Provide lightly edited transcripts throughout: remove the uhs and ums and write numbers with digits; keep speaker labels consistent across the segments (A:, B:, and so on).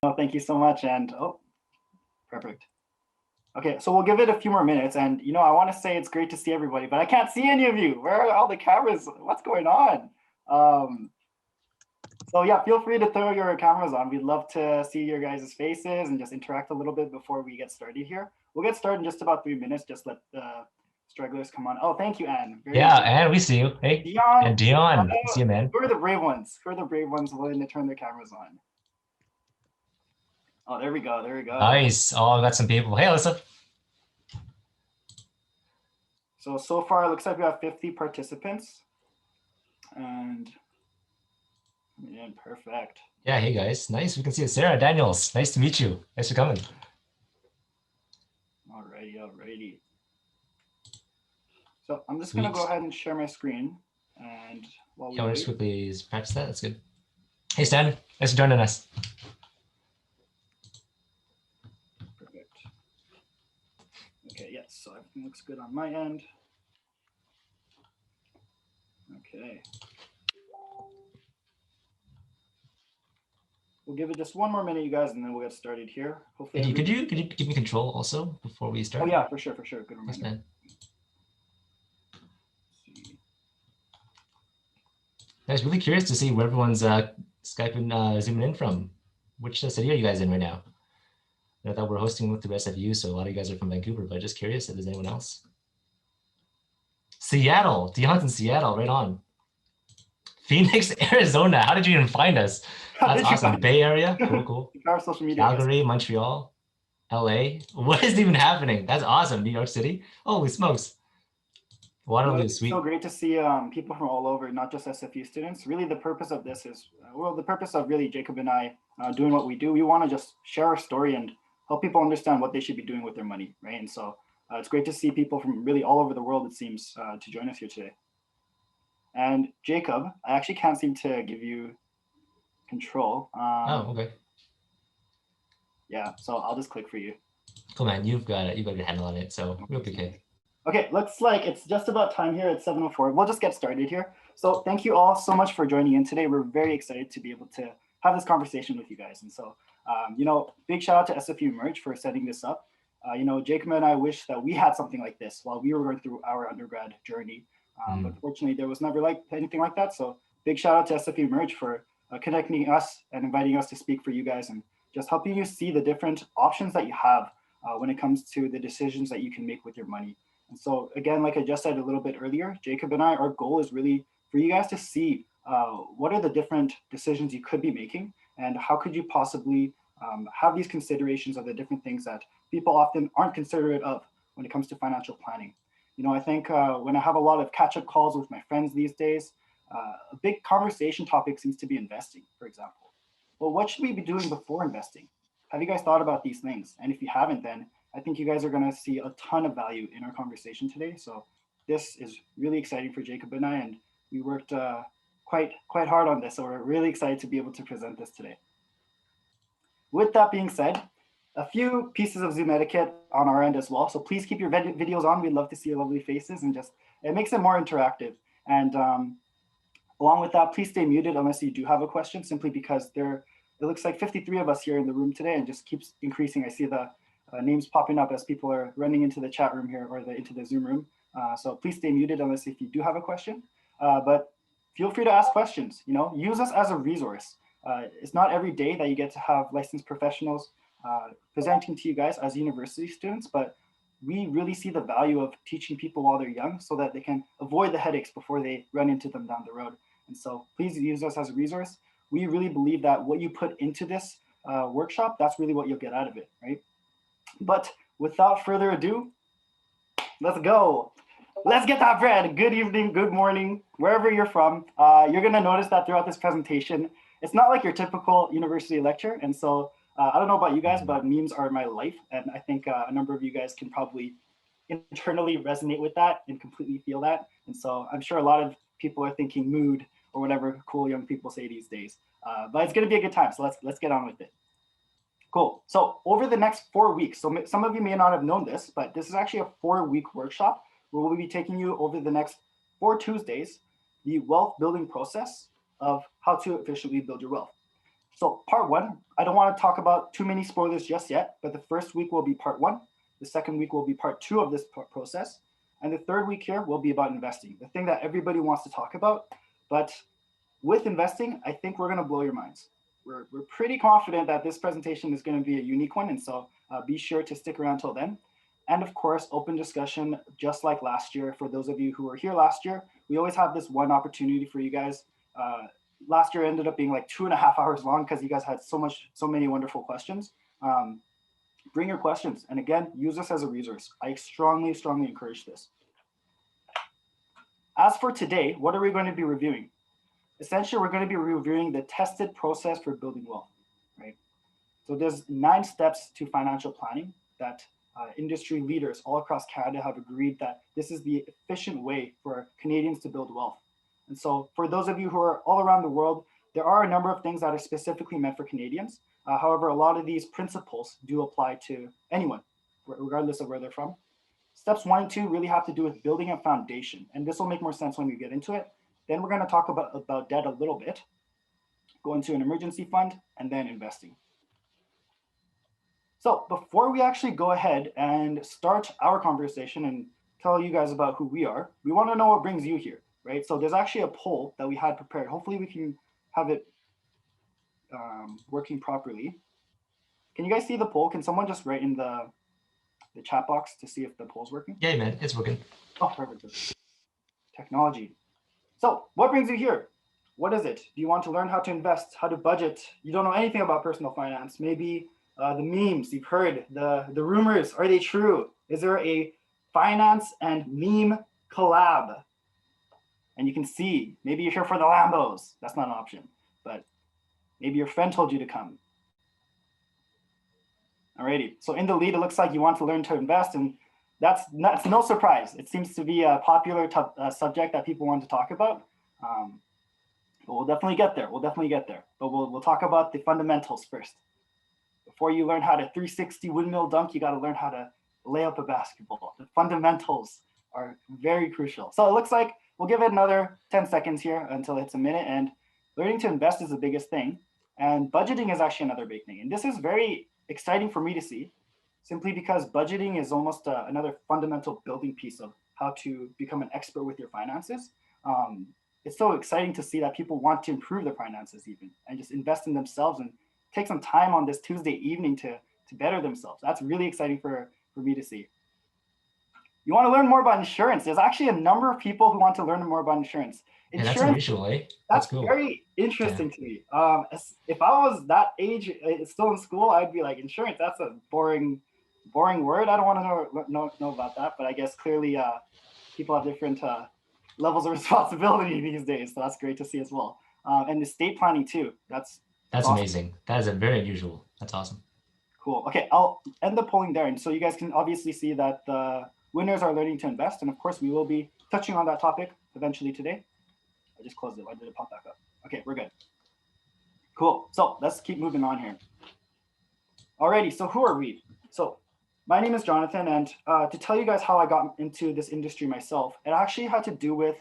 A: Oh, thank you so much. And oh, perfect. Okay, so we'll give it a few more minutes. And I want to say it's great to see everybody, but I can't see any of you. Where are all the cameras? What's going on? So yeah, feel free to throw your cameras on. We'd love to see your guys' faces and just interact a little bit before we get started here. We'll get started in just about 3 minutes. Just let the stragglers come on. Oh, thank you, Anne.
B: Yeah, and we see you. Hey,
A: Dion,
B: and Dion, see you, man.
A: who are the brave ones? Who are the brave ones willing to turn their cameras on? Oh, there we go. There we go.
B: Nice. Oh, I got some people. Hey, Alyssa.
A: So far, it looks like we have 50 participants. And yeah, perfect.
B: Yeah, hey guys. Nice. We can see it. Sarah Daniels. Nice to meet you. Thanks for coming.
A: Alrighty. So I'm just going to go ahead and share my screen. And
B: while we just quickly practice that. That's good. Hey, Stan. Thanks for joining us.
A: Perfect. Okay, yes. So everything looks good on my end. Okay. We'll give it just one more minute, you guys, and then we'll get started here.
B: Hopefully, could you give me control also before we start?
A: Oh yeah, for sure. Good reminder.
B: Yes, man. I was really curious to see where everyone's Skyping, zooming in from. Which city are you guys in right now? I thought we're hosting with the SFU, so a lot of you guys are from Vancouver, but just curious if there's anyone else. Seattle. Dion's in Seattle, right on. Phoenix, Arizona. How did you even find us? That's awesome. Bay Area. Cool.
A: Our social media.
B: Calgary, Montreal, LA. What is even happening? That's awesome. New York City. Holy smokes. Waterloo, sweet.
A: So great to see people from all over, not just SFU students. Really, the purpose of this is, the purpose of really Jacob and I doing what we do. We want to just share our story and help people understand what they should be doing with their money, right? And so it's great to see people from really all over the world, it seems, to join us here today. And Jacob, I actually can't seem to give you control.
B: Oh, okay.
A: Yeah, so I'll just click for you.
B: Cool, man. You've got a good handle on it, so we'll be okay.
A: Okay, looks like it's just about time here at 7:04. We'll just get started here. So thank you all so much for joining in today. We're very excited to be able to have this conversation with you guys. And so, big shout out to SFU Merge for setting this up. Jacob and I wish that we had something like this while we were going through our undergrad journey. But fortunately, there was never anything like that. So big shout out to SFU Merge for connecting us and inviting us to speak for you guys and just helping you see the different options that you have when it comes to the decisions that you can make with your money. And so again, like I just said a little bit earlier, Jacob and I, our goal is really for you guys to see what are the different decisions you could be making and how could you possibly have these considerations of the different things that people often aren't considerate of when it comes to financial planning. I think when I have a lot of catch-up calls with my friends these days, a big conversation topic seems to be investing, for example. Well, what should we be doing before investing? Have you guys thought about these things? And if you haven't, then I think you guys are going to see a ton of value in our conversation today. So this is really exciting for Jacob and I, and we worked quite hard on this. So we're really excited to be able to present this today. With that being said, a few pieces of Zoom etiquette on our end as well. So please keep your videos on. We'd love to see your lovely faces and it makes it more interactive. And along with that, please stay muted unless you do have a question, simply because it looks like 53 of us here in the room today and just keeps increasing. I see the names popping up as people are running into the chat room here or into the Zoom room. So please stay muted unless if you do have a question. But feel free to ask questions. Use us as a resource. It's not every day that you get to have licensed professionals presenting to you guys as university students, but we really see the value of teaching people while they're young so that they can avoid the headaches before they run into them down the road. And so please use us as a resource. We really believe that what you put into this workshop, that's really what you'll get out of it, right? But without further ado, let's go. Let's get that bread. Good evening, good morning, wherever you're from. You're gonna notice that throughout this presentation, it's not like your typical university lecture. And so I don't know about you guys, but memes are my life. And I think a number of you guys can probably internally resonate with that and completely feel that. And so I'm sure a lot of people are thinking mood or whatever cool young people say these days. But it's gonna be a good time. So let's get on with it. Cool. So over the next 4 weeks, so some of you may not have known this, but this is actually a 4-week workshop where we'll be taking you over the next 4 Tuesdays, the wealth building process of how to efficiently build your wealth. So part one, I don't want to talk about too many spoilers just yet, but the first week will be part one. The second week will be part two of this process. And the third week here will be about investing, the thing that everybody wants to talk about. But with investing, I think we're going to blow your minds. We're pretty confident that this presentation is going to be a unique one. And so be sure to stick around till then. And of course, open discussion, just like last year. For those of you who were here last year, we always have this one opportunity for you guys. Last year ended up being like 2.5 hours long because you guys had so many wonderful questions. Bring your questions. And again, use this as a resource. I strongly encourage this. As for today, what are we going to be reviewing? Essentially, we're going to be reviewing the tested process for building wealth, right? So there's 9 steps to financial planning that industry leaders all across Canada have agreed that this is the efficient way for Canadians to build wealth. And so for those of you who are all around the world, there are a number of things that are specifically meant for Canadians. However, a lot of these principles do apply to anyone, regardless of where they're from. Steps 1 and 2 really have to do with building a foundation. And this will make more sense when we get into it. Then we're going to talk about debt a little bit, go into an emergency fund, and then investing. So before we actually go ahead and start our conversation and tell you guys about who we are, we want to know what brings you here, right? So there's actually a poll that we had prepared. Hopefully we can have it working properly. Can you guys see the poll? Can someone just write in the chat box to see if the poll's working?
B: Yeah, man, it's working.
A: Oh, perfect. Technology. So what brings you here? What is it? Do you want to learn how to invest, how to budget? You don't know anything about personal finance. Maybe the memes you've heard, the rumors, are they true? Is there a finance and meme collab? And you can see, maybe you're here for the Lambos. That's not an option, but maybe your friend told you to come. Alrighty, so in the lead, it looks like you want to learn to invest, and that's no surprise. It seems to be a popular subject that people want to talk about. But we'll definitely get there. But we'll talk about the fundamentals first. Before you learn how to 360 windmill dunk, you got to learn how to lay up a basketball. The fundamentals are very crucial. So it looks like we'll give it another 10 seconds here until it's a minute. And learning to invest is the biggest thing. And budgeting is actually another big thing. And this is very exciting for me to see, simply because budgeting is almost another fundamental building piece of how to become an expert with your finances. It's so exciting to see that people want to improve their finances even and just invest in themselves and take some time on this Tuesday evening to better themselves. That's really exciting for me to see. You want to learn more about insurance. There's actually a number of people who want to learn more about insurance.
B: Yeah, that's unusual, eh?
A: That's cool. Very interesting to me. If I was that age, still in school, I'd be like, insurance, that's a boring word. I don't want to know about that, but I guess clearly people have different levels of responsibility these days. So that's great to see as well. And estate planning too. That's awesome.
B: Amazing. That is a very unusual. That's awesome.
A: Cool. Okay, I'll end the polling there. And so you guys can obviously see that the winners are learning to invest. And of course, we will be touching on that topic eventually today. I just closed it. Why did it pop back up? Okay, we're good. Cool. So let's keep moving on here. Alrighty, so who are we? So my name is Jonathan, and to tell you guys how I got into this industry myself, it actually had to do with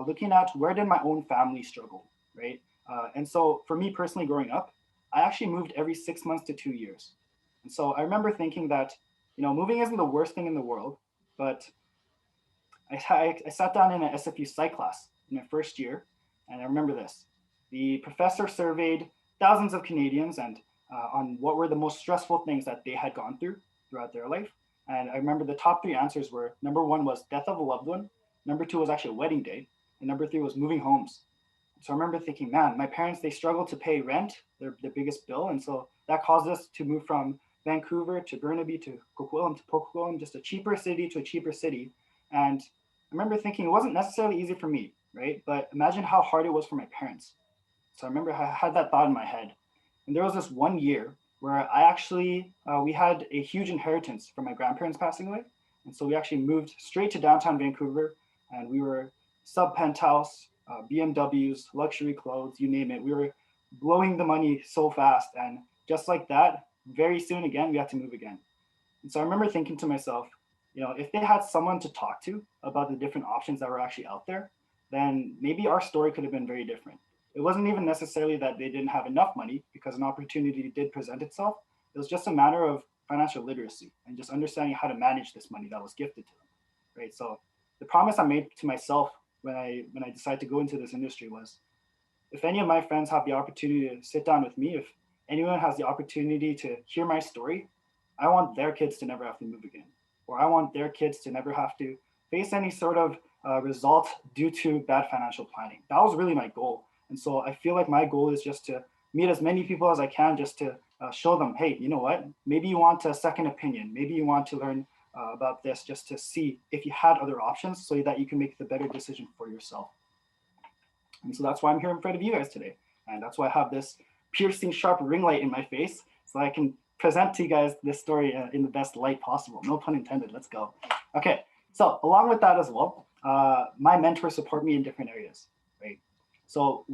A: looking at where did my own family struggle, right? And so for me personally growing up, I actually moved every 6 months to 2 years. And so I remember thinking that, moving isn't the worst thing in the world, but I sat down in an SFU psych class in my first year, and I remember this. The professor surveyed thousands of Canadians and on what were the most stressful things that they had gone through throughout their life. And I remember the top 3 answers were, number 1 was death of a loved one, number 2 was actually a wedding day, and number 3 was moving homes. So I remember thinking, man, my parents, they struggled to pay rent, their biggest bill. And so that caused us to move from Vancouver to Burnaby to Coquitlam to Port Coquitlam, just a cheaper city to a cheaper city. And I remember thinking it wasn't necessarily easy for me, right? But imagine how hard it was for my parents. So I remember I had that thought in my head. And there was this one year where I actually, we had a huge inheritance from my grandparents passing away. And so we actually moved straight to downtown Vancouver, and we were sub-penthouse, BMWs, luxury clothes, you name it. We were blowing the money so fast. And just like that, very soon again, we had to move again. And so I remember thinking to myself, if they had someone to talk to about the different options that were actually out there, then maybe our story could have been very different. It wasn't even necessarily that they didn't have enough money because an opportunity did present itself. It was just a matter of financial literacy and just understanding how to manage this money that was gifted to them, right? So the promise I made to myself when I decided to go into this industry was, if any of my friends have the opportunity to sit down with me, if anyone has the opportunity to hear my story, I want their kids to never have to move again, or I want their kids to never have to face any sort of result due to bad financial planning. That was really my goal. And so I feel like my goal is just to meet as many people as I can, just to show them, hey, you know what? Maybe you want a second opinion. Maybe you want to learn about this just to see if you had other options so that you can make the better decision for yourself. And so that's why I'm here in front of you guys today. And that's why I have this piercing sharp ring light in my face so I can present to you guys this story in the best light possible. No pun intended, let's go. Okay, so along with that as well, my mentors support me in different areas, right? So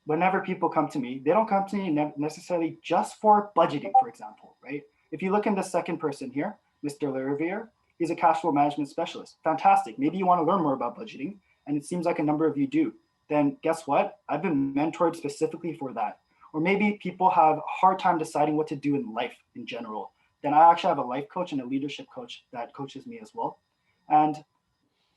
A: whenever people come to me, they don't come to me necessarily just for budgeting, for example, right? If you look in the second person here, Mr. Lerivier, he's a cash flow management specialist. Fantastic. Maybe you want to learn more about budgeting, and it seems like a number of you do. Then guess what? I've been mentored specifically for that. Or maybe people have a hard time deciding what to do in life in general. Then I actually have a life coach and a leadership coach that coaches me as well. And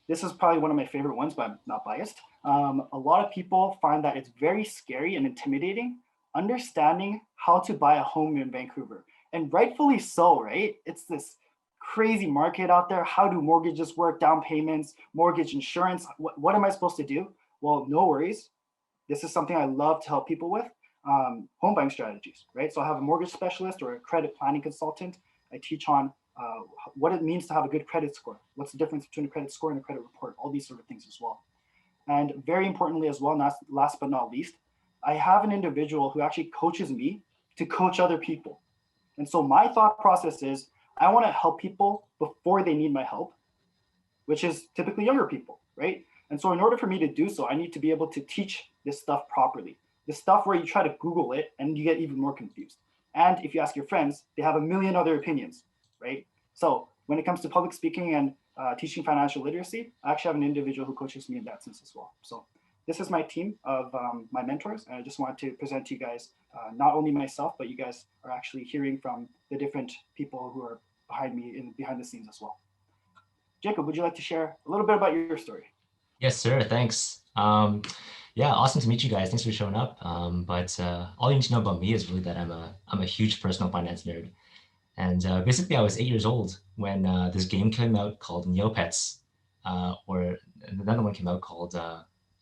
A: this is probably one of my favorite ones, but I'm not biased. A lot of people find that it's very scary and intimidating understanding how to buy a home in Vancouver. And rightfully so, right? It's this crazy market out there. How do mortgages work, down payments, mortgage insurance? What am I supposed to do? Well, no worries. This is something I love to help people with, home buying strategies, right? So I have a mortgage specialist or a credit planning consultant. I teach on what it means to have a good credit score. What's the difference between a credit score and a credit report? All these sort of things as well. And very importantly as well, last but not least, I have an individual who actually coaches me to coach other people. And so my thought process is, I want to help people before they need my help, which is typically younger people, right? And so in order for me to do so, I need to be able to teach this stuff properly. The stuff where you try to Google it and you get even more confused. And if you ask your friends, they have a million other opinions, right? So when it comes to public speaking and teaching financial literacy, I actually have an individual who coaches me in that sense as well. So this is my team of my mentors. And I just wanted to present to you guys, not only myself, but you guys are actually hearing from the different people who are behind me behind the scenes as well. Jacob, would you like to share a little bit about your story?
B: Yes, sir. Thanks. Yeah, awesome to meet you guys. Thanks for showing up. But all you need to know about me is really that I'm a huge personal finance nerd. And basically, I was 8 years old when this game came out called Neopets, or another one came out called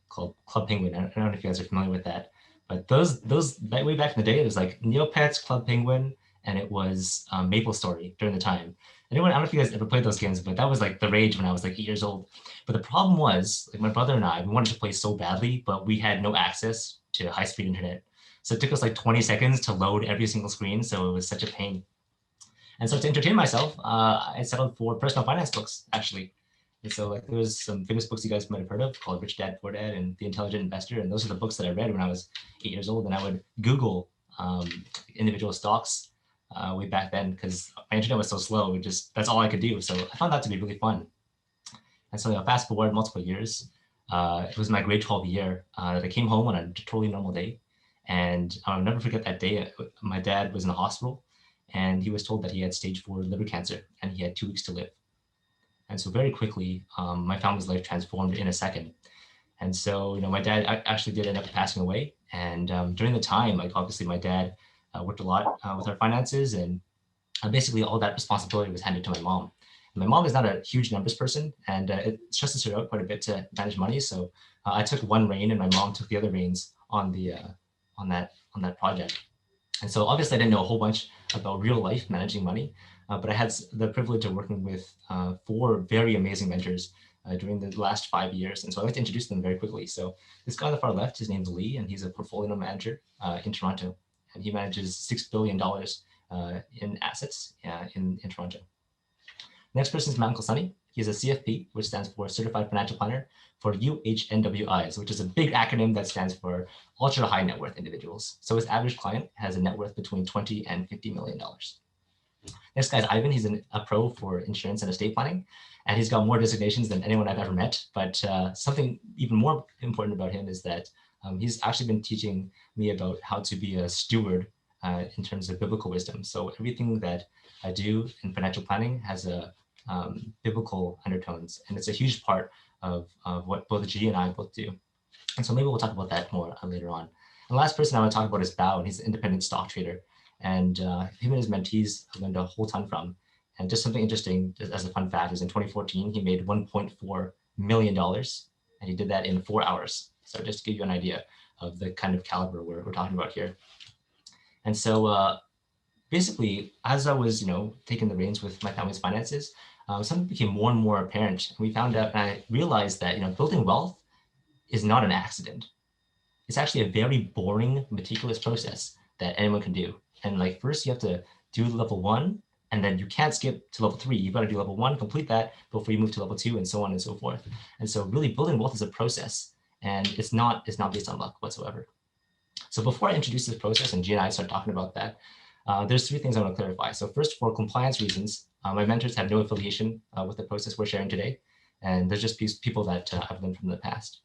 B: Club Penguin. I don't know if you guys are familiar with that. But those way back in the day, it was like Neopets, Club Penguin, and it was Maple Story during the time. I don't know if you guys ever played those games, but that was like the rage when I was like 8 years old. But the problem was, like my brother and I, we wanted to play so badly, but we had no access to high-speed internet. So it took us like 20 seconds to load every single screen. So it was such a pain. And so to entertain myself, I settled for personal finance books, actually. And so like there was some famous books you guys might have heard of called Rich Dad Poor Dad and The Intelligent Investor. And those are the books that I read when I was 8 years old. And I would Google individual stocks way back then because my internet was so slow. That's all I could do. So I found that to be really fun. And so fast forward multiple years, it was my grade 12 year that I came home on a totally normal day. And I'll never forget that day. My dad was in the hospital and he was told that he had stage 4 liver cancer and he had 2 weeks to live. And so very quickly, my family's life transformed in a second. And so, my dad actually did end up passing away. And during the time, like obviously my dad worked a lot with our finances, and basically all that responsibility was handed to my mom. And my mom is not a huge numbers person, and it stresses her out quite a bit to manage money. So I took one rein, and my mom took the other reins on that project. And so obviously I didn't know a whole bunch about real life managing money, but I had the privilege of working with 4 very amazing mentors during the last 5 years. And so I'd like to introduce them very quickly. So this guy on the far left, his name's Lee, and he's a portfolio manager in Toronto. And he manages $6 billion in assets in Toronto. Next person is my Uncle Sonny. He's a CFP, which stands for Certified Financial Planner for UHNWIs, which is a big acronym that stands for ultra high net worth individuals. So his average client has a net worth between $20 and $50 million. Next guy is Ivan. He's a pro for insurance and estate planning, and he's got more designations than anyone I've ever met. But something even more important about him is that He's actually been teaching me about how to be a steward in terms of biblical wisdom. So everything that I do in financial planning has a biblical undertones, and it's a huge part of what both G and I both do. And so maybe we'll talk about that more later on. And the last person I want to talk about is Bao, and he's an independent stock trader. And him and his mentees I've learned a whole ton from. And just something interesting as a fun fact is in 2014, he made $1.4 million, and he did that in 4 hours. So just to give you an idea of the kind of caliber we're talking about here. And so basically, as I was, taking the reins with my family's finances, something became more and more apparent. And we found out, and I realized that, building wealth is not an accident. It's actually a very boring, meticulous process that anyone can do. And like first you have to do level 1, and then you can't skip to level 3. You've got to do level 1, complete that before you move to level 2, and so on and so forth. And so really building wealth is a process, and it's not based on luck whatsoever. So before I introduce this process and G and I start talking about that, there's 3 things I want to clarify. So first, for compliance reasons, my mentors have no affiliation with the process we're sharing today. And they're just people that I've learned from the past.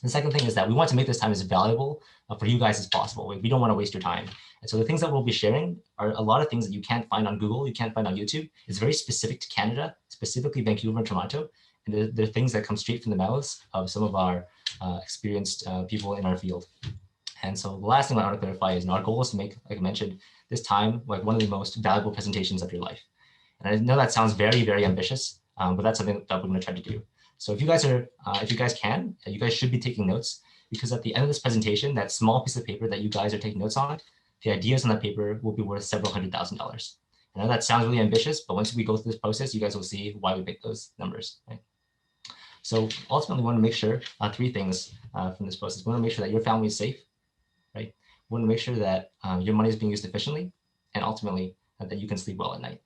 B: The second thing is that we want to make this time as valuable for you guys as possible. We don't want to waste your time. And so the things that we'll be sharing are a lot of things that you can't find on Google, you can't find on YouTube. It's very specific to Canada, specifically Vancouver and Toronto. And they're things that come straight from the mouths of some of our experienced people in our field. And so the last thing I want to clarify is our goal is to make, like I mentioned, this time like one of the most valuable presentations of your life. And I know that sounds very, very ambitious, but that's something that we're going to try to do. So if you guys can, you guys should be taking notes, because at the end of this presentation, that small piece of paper that you guys are taking notes on, the ideas on that paper will be worth several $100,000. I know that sounds really ambitious, but once we go through this process, you guys will see why we pick those numbers. Right? So ultimately, we want to make sure 3 things from this process. We want to make sure that your family is safe, right? We want to make sure that your money is being used efficiently, and ultimately that you can sleep well at night.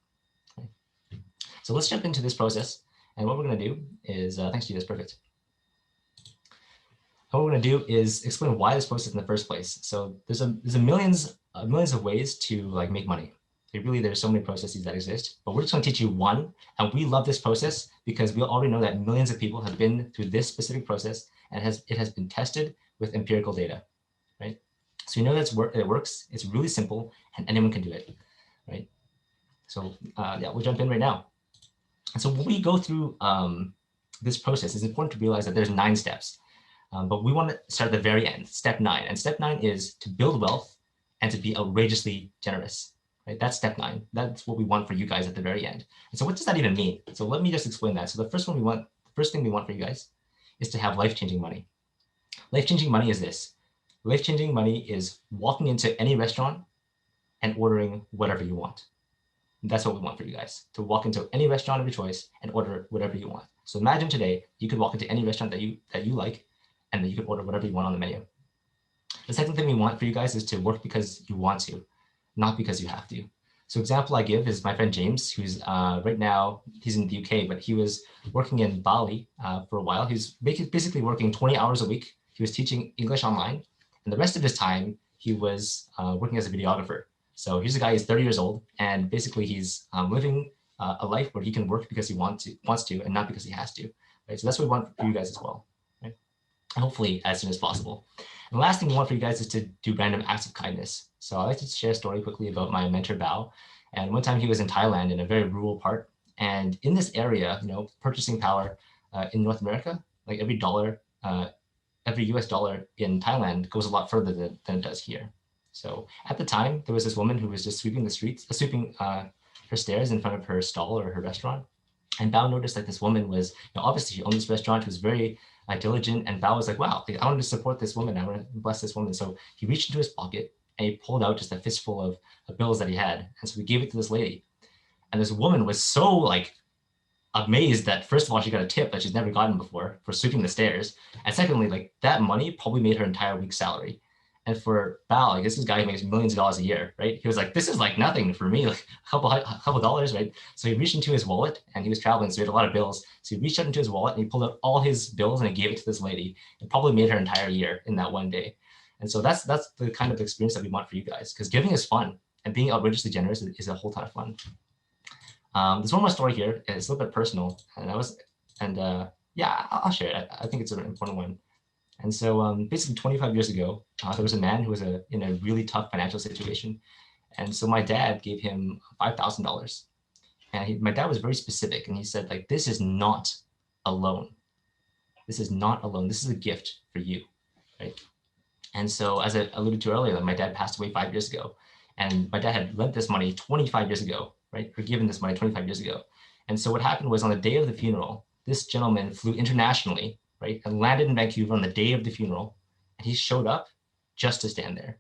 B: Right? So let's jump into this process. And what we're going to do is, thanks to you, that's perfect. What we're going to do is explain why this process in the first place. So there's millions of ways to like make money. There's so many processes that exist, but we're just going to teach you one. And we love this process because we already know that millions of people have been through this specific process, and it has been tested with empirical data, right? So you know that it works. It's really simple, and anyone can do it, right? So yeah, we'll jump in right now. And so when we go through this process, it's important to realize that there's 9 steps, but we want to start at the very end, step 9. And step 9 is to build wealth and to be outrageously generous, right? That's step 9. That's what we want for you guys at the very end. And so what does that even mean? So let me just explain that. So the first thing we want for you guys is to have life-changing money. Life-changing money is this. Life-changing money is walking into any restaurant and ordering whatever you want. That's what we want for you guys, to walk into any restaurant of your choice and order whatever you want. So imagine today, you could walk into any restaurant that you like, and then you could order whatever you want on the menu. The second thing we want for you guys is to work because you want to, not because you have to. So example I give is my friend James, who's right now, he's in the UK, but he was working in Bali for a while. He's basically working 20 hours a week. He was teaching English online, and the rest of his time, he was working as a videographer. So here's a guy who's 30 years old, and basically he's living a life where he can work because he wants to, and not because he has to. Right? So that's what we want for you guys as well. Right? And hopefully as soon as possible. And the last thing we want for you guys is to do random acts of kindness. So I'd like to share a story quickly about my mentor Bao. And one time he was in Thailand in a very rural part. And in this area, purchasing power in North America, like every US dollar in Thailand goes a lot further than it does here. So at the time, there was this woman who was just sweeping the streets, sweeping her stairs in front of her stall or her restaurant. And Bao noticed that this woman was, obviously she owned this restaurant, was very diligent. And Bao was like, wow, I want to support this woman. I want to bless this woman. So he reached into his pocket and he pulled out just a fistful of bills that he had. And so he gave it to this lady. And this woman was so like amazed that first of all, she got a tip that she's never gotten before for sweeping the stairs. And secondly, like that money probably made her entire week's salary. And for Bao, like this is a guy who makes millions of dollars a year, right? He was like, this is like nothing for me, like a couple dollars, right? So he reached into his wallet, and he was traveling, so he had a lot of bills. So he reached out into his wallet and he pulled out all his bills and he gave it to this lady. It probably made her entire year in that one day. And so that's the kind of experience that we want for you guys, because giving is fun, and being outrageously generous is a whole ton of fun. There's one more story here, and it's a little bit personal, and yeah, I'll share it. I think it's an important one. And so basically 25 years ago, there was a man who was in a really tough financial situation. And so my dad gave him $5,000. And my dad was very specific. And he said, like, this is not a loan. This is not a loan. This is a gift for you, right? And so as I alluded to earlier, my dad passed away 5 years ago. And my dad had lent this money 25 years ago, right? Or given this money 25 years ago. And so what happened was on the day of the funeral, this gentleman flew internationally, right? And landed in Vancouver on the day of the funeral. And he showed up just to stand there.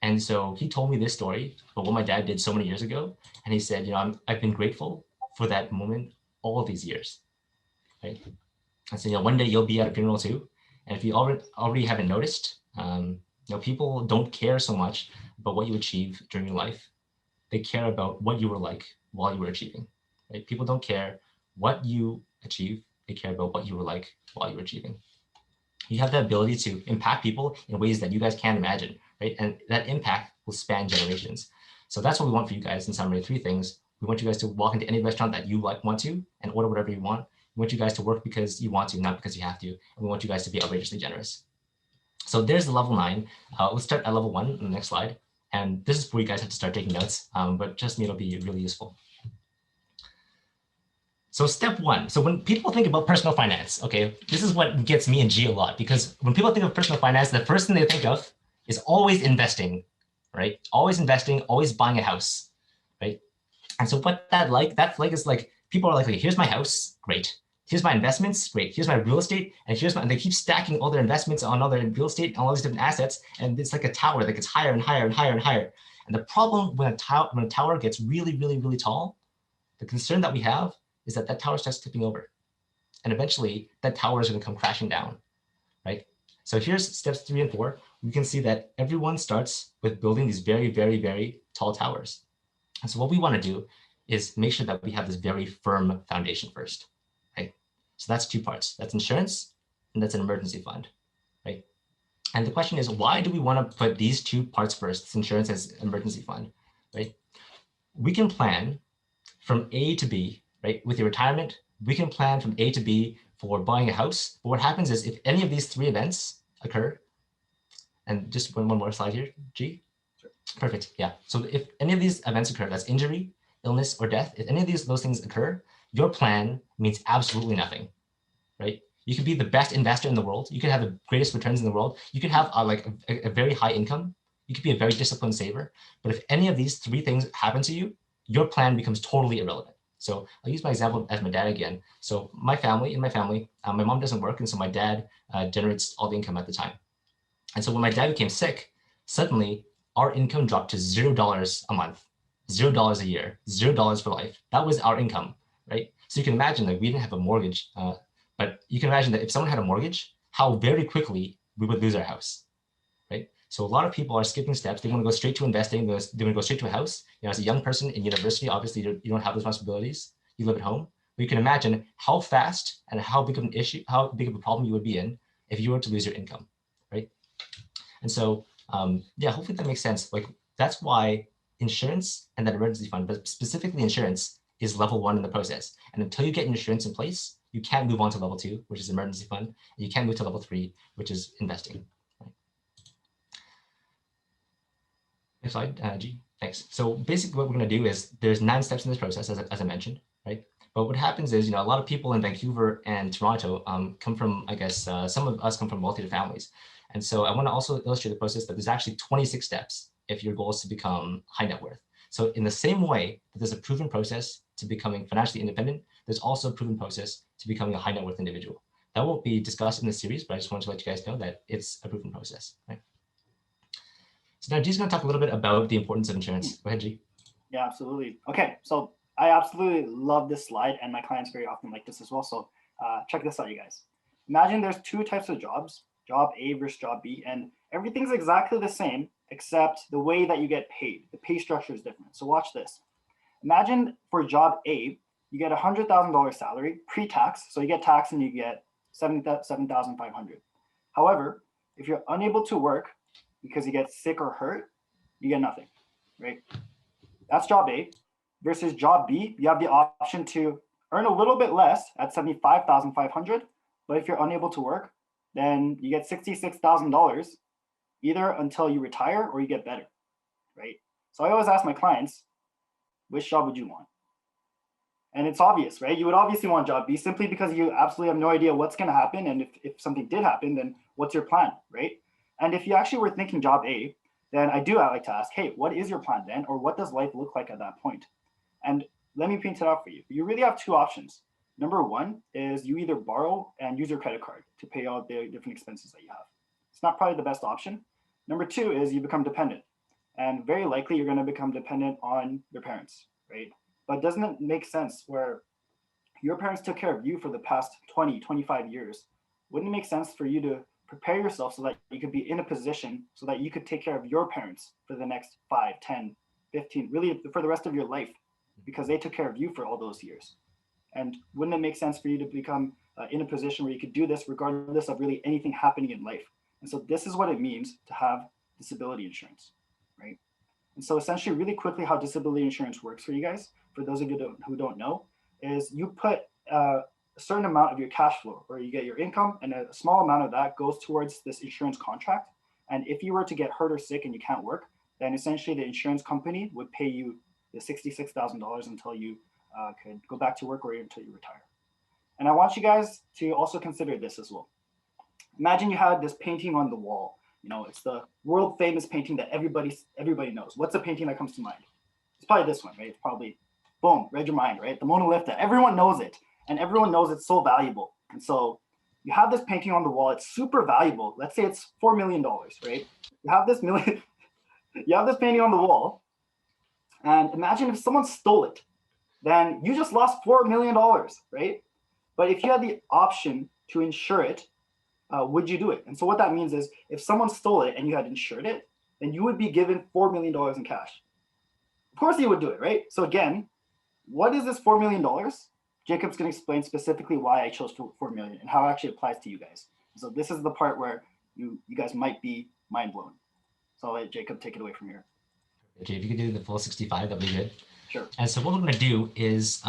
B: And so he told me this story about what my dad did so many years ago. And he said, I've been grateful for that moment all these years, right? I said, one day you'll be at a funeral too. And if you already haven't noticed, people don't care so much about what you achieve during your life. They care about what you were like while you were achieving, right? People don't care what you achieve. They care about what you were like while you were achieving. You have the ability to impact people in ways that you guys can't imagine, right? And that impact will span generations. So that's what we want for you guys in summary, 3 things. We want you guys to walk into any restaurant that you want to and order whatever you want. We want you guys to work because you want to, not because you have to. And we want you guys to be outrageously generous. So there's the level 9. Let's start at level 1 on the next slide. And this is where you guys have to start taking notes, but trust me, it'll be really useful. So step 1. So when people think about personal finance, okay, this is what gets me and G a lot, because when people think of personal finance, the first thing they think of is always investing, right? Always investing, always buying a house, right? And so what that's like is like, people are like, okay, here's my house, great. Here's my investments, great. Here's my real estate, and and they keep stacking all their investments on all their real estate and all these different assets, and it's like a tower that gets higher and higher and higher and higher. And the problem when a tower gets really, really, really tall, the concern that we have is that tower starts tipping over. And eventually that tower is going to come crashing down, right? So here's steps 3 and 4. We can see that everyone starts with building these very, very, very tall towers. And so what we want to do is make sure that we have this very firm foundation first, right? So that's 2 parts. That's insurance and that's an emergency fund, right? And the question is, why do we want to put these 2 parts first, insurance as emergency fund, right? We can plan from A to B, right? With your retirement, we can plan from A to B for buying a house. But what happens is if any of these 3 events occur, and just one more slide here, G. Sure. Perfect, yeah. So if any of these events occur, that's injury, illness, or death, if any of those things occur, your plan means absolutely nothing, right? You could be the best investor in the world. You could have the greatest returns in the world. You could have a very high income. You could be a very disciplined saver. But if any of these 3 things happen to you, your plan becomes totally irrelevant. So I'll use my example as my dad again. So in my family, my mom doesn't work. And so my dad generates all the income at the time. And so when my dad became sick, suddenly our income dropped to $0 a month, $0 a year, $0 for life. That was our income, right? So you can imagine that we didn't have a mortgage, but you can imagine that if someone had a mortgage, how very quickly we would lose our house, right? So a lot of people are skipping steps. They want to go straight to investing. They want to go straight to a house. As a young person in university, obviously you don't have responsibilities. You live at home. But you can imagine how fast and how big of an issue, how big of a problem you would be in if you were to lose your income, right? And so, yeah, hopefully that makes sense. Like that's why insurance and that emergency fund, but specifically insurance, is level 1 in the process. And until you get insurance in place, you can't move on to level 2, which is emergency fund. And you can't move to level 3, which is investing. Next slide, G. Thanks. So basically what we're going to do is there's 9 steps in this process, as I mentioned, right? But what happens is, a lot of people in Vancouver and Toronto come from, I guess, some of us come from wealthy families. And so I want to also illustrate the process that there's actually 26 steps if your goal is to become high net worth. So in the same way that there's a proven process to becoming financially independent, there's also a proven process to becoming a high net worth individual. That won't be discussed in this series, but I just wanted to let you guys know that it's a proven process, right? So now G's going to talk a little bit about the importance of insurance. Go ahead, G.
A: Yeah, absolutely. Okay, so I absolutely love this slide, and my clients very often like this as well. So check this out, you guys. Imagine there's 2 types of jobs, job A versus job B, and everything's exactly the same, except the way that you get paid. The pay structure is different. So watch this. Imagine for job A, you get $100,000 salary pre-tax. So you get taxed and you get $7,500. However, if you're unable to work because you get sick or hurt, you get nothing, right? That's job A. Versus job B, you have the option to earn a little bit less at $75,500, but if you're unable to work, then you get $66,000 either until you retire or you get better, right? So I always ask my clients, which job would you want? And it's obvious, right? You would obviously want job B simply because you absolutely have no idea what's going to happen. And if something did happen, then what's your plan, right? And if you actually were thinking job A, then I like to ask, hey, what is your plan then? Or what does life look like at that point? And let me paint it out for you. You really have two options. Number one is you either borrow and use your credit card to pay all the different expenses that you have. It's not probably the best option. Number two is you become dependent. And very likely you're going to become dependent on your parents, right? But doesn't it make sense where your parents took care of you for the past 20, 25 years? Wouldn't it make sense for you to prepare yourself so that you could be in a position so that you could take care of your parents for the next 5, 10, 15, really for the rest of your life, because they took care of you for all those years? And wouldn't it make sense for you to become in a position where you could do this regardless of really anything happening in life? And so this is what it means to have disability insurance, right? And so essentially, really quickly, how disability insurance works for you guys, for those of you who don't know, is you put a certain amount of your cash flow, or you get your income, and a small amount of that goes towards this insurance contract. And if you were to get hurt or sick and you can't work, then essentially the insurance company would pay you the $66,000 until you could go back to work or until you retire. And I want you guys to also consider this as well. Imagine you had this painting on the wall. You know, it's the world famous painting that everybody knows. What's the painting that comes to mind? It's probably this one, right? It's probably, boom, read your mind, right? The Mona Lisa. Everyone knows it, and everyone knows it's so valuable. And so you have this painting on the wall. It's super valuable. Let's say it's $4 million, right? You have this painting on the wall, and imagine if someone stole it, then you just lost $4 million, right? But if you had the option to insure it, would you do it? And so what that means is if someone stole it and you had insured it, then you would be given $4 million in cash. Of course you would do it, right? So again, what is this $4 million? Jacob's going to explain specifically why I chose $4 million and how it actually applies to you guys. So this is the part where you guys might be mind blown. So I'll let Jacob take it away from here.
B: Okay, if you could do the full 65, that'd be good.
A: Sure.
B: And so what we're going to do is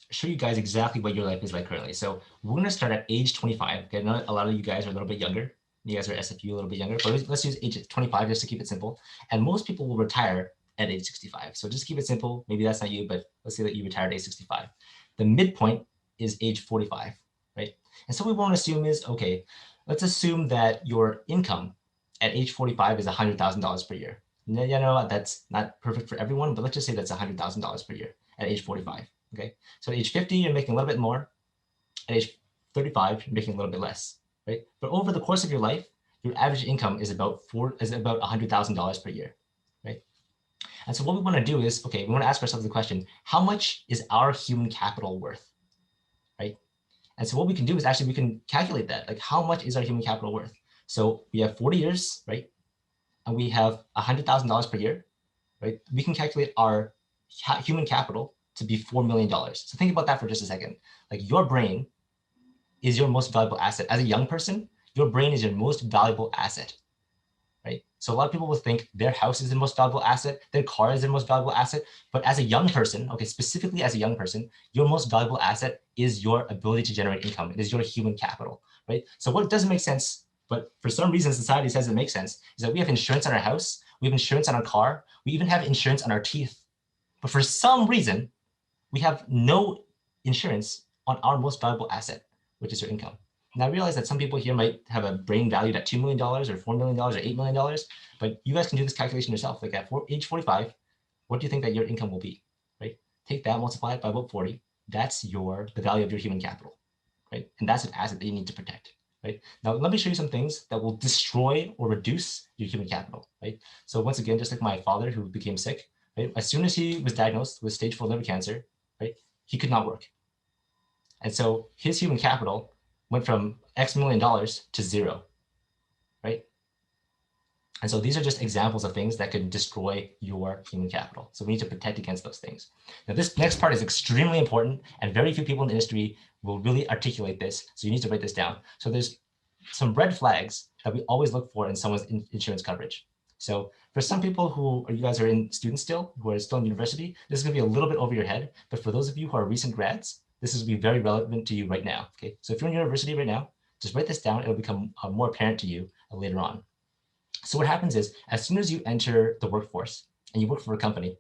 B: show you guys exactly what your life is like currently. So we're going to start at age 25. Okay, a lot of you guys are a little bit younger. You guys are SFU a little bit younger, but let's use age 25 just to keep it simple. And most people will retire at age 65. So just keep it simple. Maybe that's not you, but let's say that you retired at age 65. The midpoint is age 45, right? And so what we want to assume is, okay, let's assume that your income at age 45 is $100,000 per year. You know, that's not perfect for everyone, but let's just say that's $100,000 per year at age 45. Okay, so at age 50, you're making a little bit more. At age 35, you're making a little bit less, right? But over the course of your life, your average income is about $100,000 per year, right? And so what we want to do is, okay, we want to ask ourselves the question, how much is our human capital worth, right? And so what we can do is actually we can calculate that, like how much is our human capital worth? So we have 40 years, right? And we have $100,000 per year, right? We can calculate our human capital to be $4 million. So think about that for just a second. Like your brain is your most valuable asset. As a young person, your brain is your most valuable asset, right? So a lot of people will think their house is the most valuable asset, their car is their most valuable asset. But as a young person, okay, specifically as a young person, your most valuable asset is your ability to generate income. It is your human capital, right? So what doesn't make sense, but for some reason society says it makes sense, is that we have insurance on our house, we have insurance on our car, we even have insurance on our teeth. But for some reason, we have no insurance on our most valuable asset, which is your income. Now I realize that some people here might have a brain valued at $2 million or $4 million or $8 million, but you guys can do this calculation yourself. Like at age 45, what do you think that your income will be, right? Take that, multiply it by about 40. That's the value of your human capital, right? And that's an asset that you need to protect, right? Now, let me show you some things that will destroy or reduce your human capital, right? So once again, just like my father who became sick, right? As soon as he was diagnosed with stage 4 liver cancer, right? He could not work. And so his human capital went from X million dollars to zero, right? And so these are just examples of things that could destroy your human capital. So we need to protect against those things. Now, this next part is extremely important, and very few people in the industry will really articulate this. So you need to write this down. So there's some red flags that we always look for in someone's insurance coverage. So for some people who you guys are in students still, who are still in university, this is going to be a little bit over your head. But for those of you who are recent grads, this is going to be very relevant to you right now. Okay, so if you're in university right now, Just write this down. It'll become more apparent to you later on. So what happens is, as soon as you enter the workforce and you work for a company,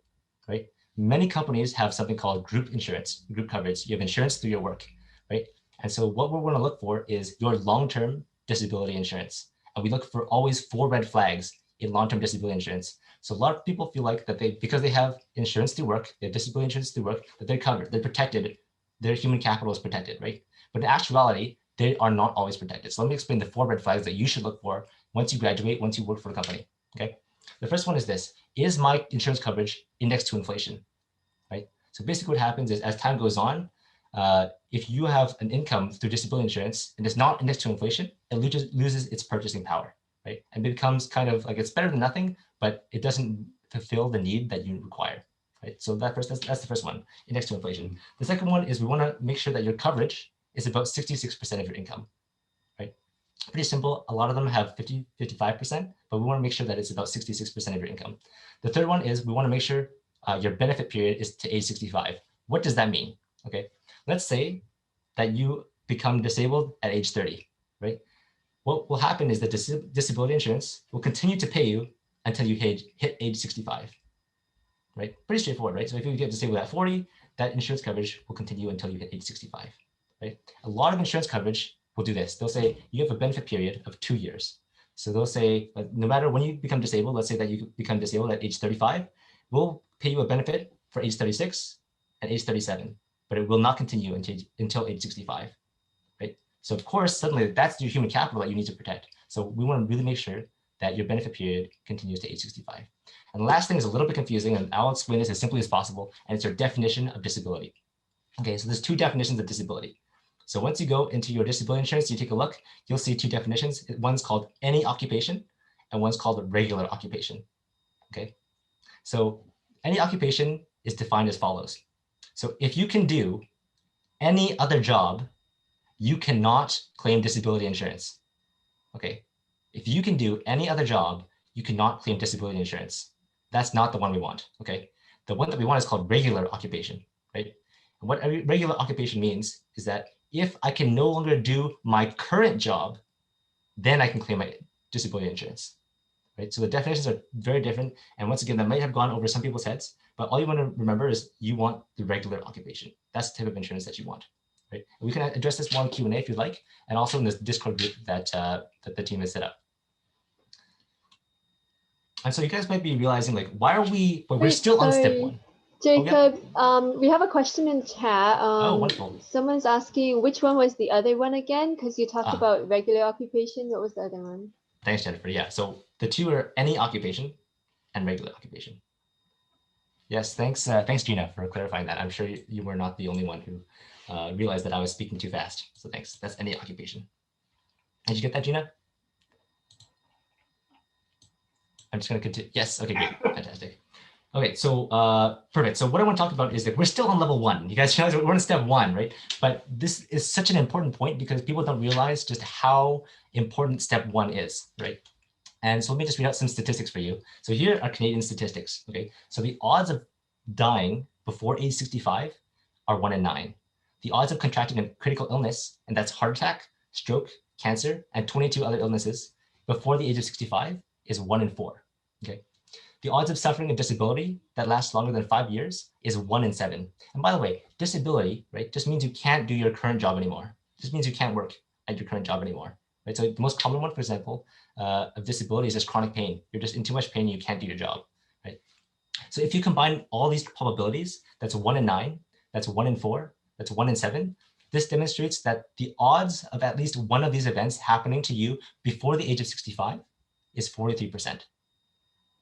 B: right? Many companies have something called group insurance, group coverage. You have insurance through your work, right? And so what we're going to look for is your long-term disability insurance. And we look for always 4 red flags in long-term disability insurance. So a lot of people feel like that because they have insurance through work, they have disability insurance through work, that they're covered, they're protected, their human capital is protected, right? But in actuality, they are not always protected. So let me explain the 4 red flags that you should look for once you graduate, once you work for a company, okay? The first one is this: is my insurance coverage indexed to inflation, right? So basically what happens is, as time goes on, if you have an income through disability insurance and it's not indexed to inflation, it loses its purchasing power, right? And it becomes kind of like, it's better than nothing, but it doesn't fulfill the need that you require, right? So that's the first one, indexed to inflation. The second one is we want to make sure that your coverage is about 66% of your income, right? Pretty simple. A lot of them have 50, 55%, but we want to make sure that it's about 66% of your income. The third one is we want to make sure your benefit period is to age 65. What does that mean? Okay, let's say that you become disabled at age 30, right? What will happen is that disability insurance will continue to pay you until you hit age 65, right? Pretty straightforward, right? So if you get disabled at 40, that insurance coverage will continue until you hit age 65, right? A lot of insurance coverage will do this. They'll say you have a benefit period of 2 years. So they'll say, no matter when you become disabled, let's say that you become disabled at age 35, we'll pay you a benefit for age 36 and age 37, but it will not continue until age 65, right? So of course, suddenly that's your human capital that you need to protect. So we want to really make sure that your benefit period continues to age 65. And the last thing is a little bit confusing, and I'll explain this as simply as possible, and it's your definition of disability. Okay, so there's 2 definitions of disability. So once you go into your disability insurance, you take a look, you'll see 2 definitions. One's called any occupation, and one's called regular occupation, okay? So any occupation is defined as follows. So if you can do any other job, you cannot claim disability insurance, okay? If you can do any other job, you cannot claim disability insurance. That's not the one we want, okay? The one that we want is called regular occupation, right? And what regular occupation means is that if I can no longer do my current job, then I can claim my disability insurance, right? So the definitions are very different. And once again, that might have gone over some people's heads, but all you want to remember is you want the regular occupation. That's the type of insurance that you want, right? And we can address this more in Q&A if you'd like, and also in this Discord group that the team has set up. And so you guys might be realizing, like, why are we're still on step 1.
C: Jacob, we have a question in chat.
B: Oh, wonderful.
C: Someone's asking which one was the other one again? Because you talked about regular occupation. What was the other one?
B: Thanks, Jennifer. Yeah, so the 2 are any occupation and regular occupation. Yes, thanks, Gina, for clarifying that. I'm sure you were not the only one who realized that I was speaking too fast. So thanks. That's any occupation. Did you get that, Gina? I'm just going to continue. Yes. Okay, great. Fantastic. Okay, so perfect. So what I want to talk about is that we're still on level 1. You guys realize we're on step 1, right? But this is such an important point because people don't realize just how important step 1 is, right? And so let me just read out some statistics for you. So here are Canadian statistics, okay? So the odds of dying before age 65 are 1 in 9. The odds of contracting a critical illness, and that's heart attack, stroke, cancer, and 22 other illnesses before the age of 65 is 1 in 4, okay? The odds of suffering a disability that lasts longer than 5 years is 1 in 7. And by the way, disability, right, just means you can't do your current job anymore. It just means you can't work at your current job anymore, right? So the most common one, for example, of disability is just chronic pain. You're just in too much pain, you can't do your job, right? So if you combine all these probabilities, that's 1 in 9, that's 1 in 4, that's 1 in 7. This demonstrates that the odds of at least one of these events happening to you before the age of 65 is 43%.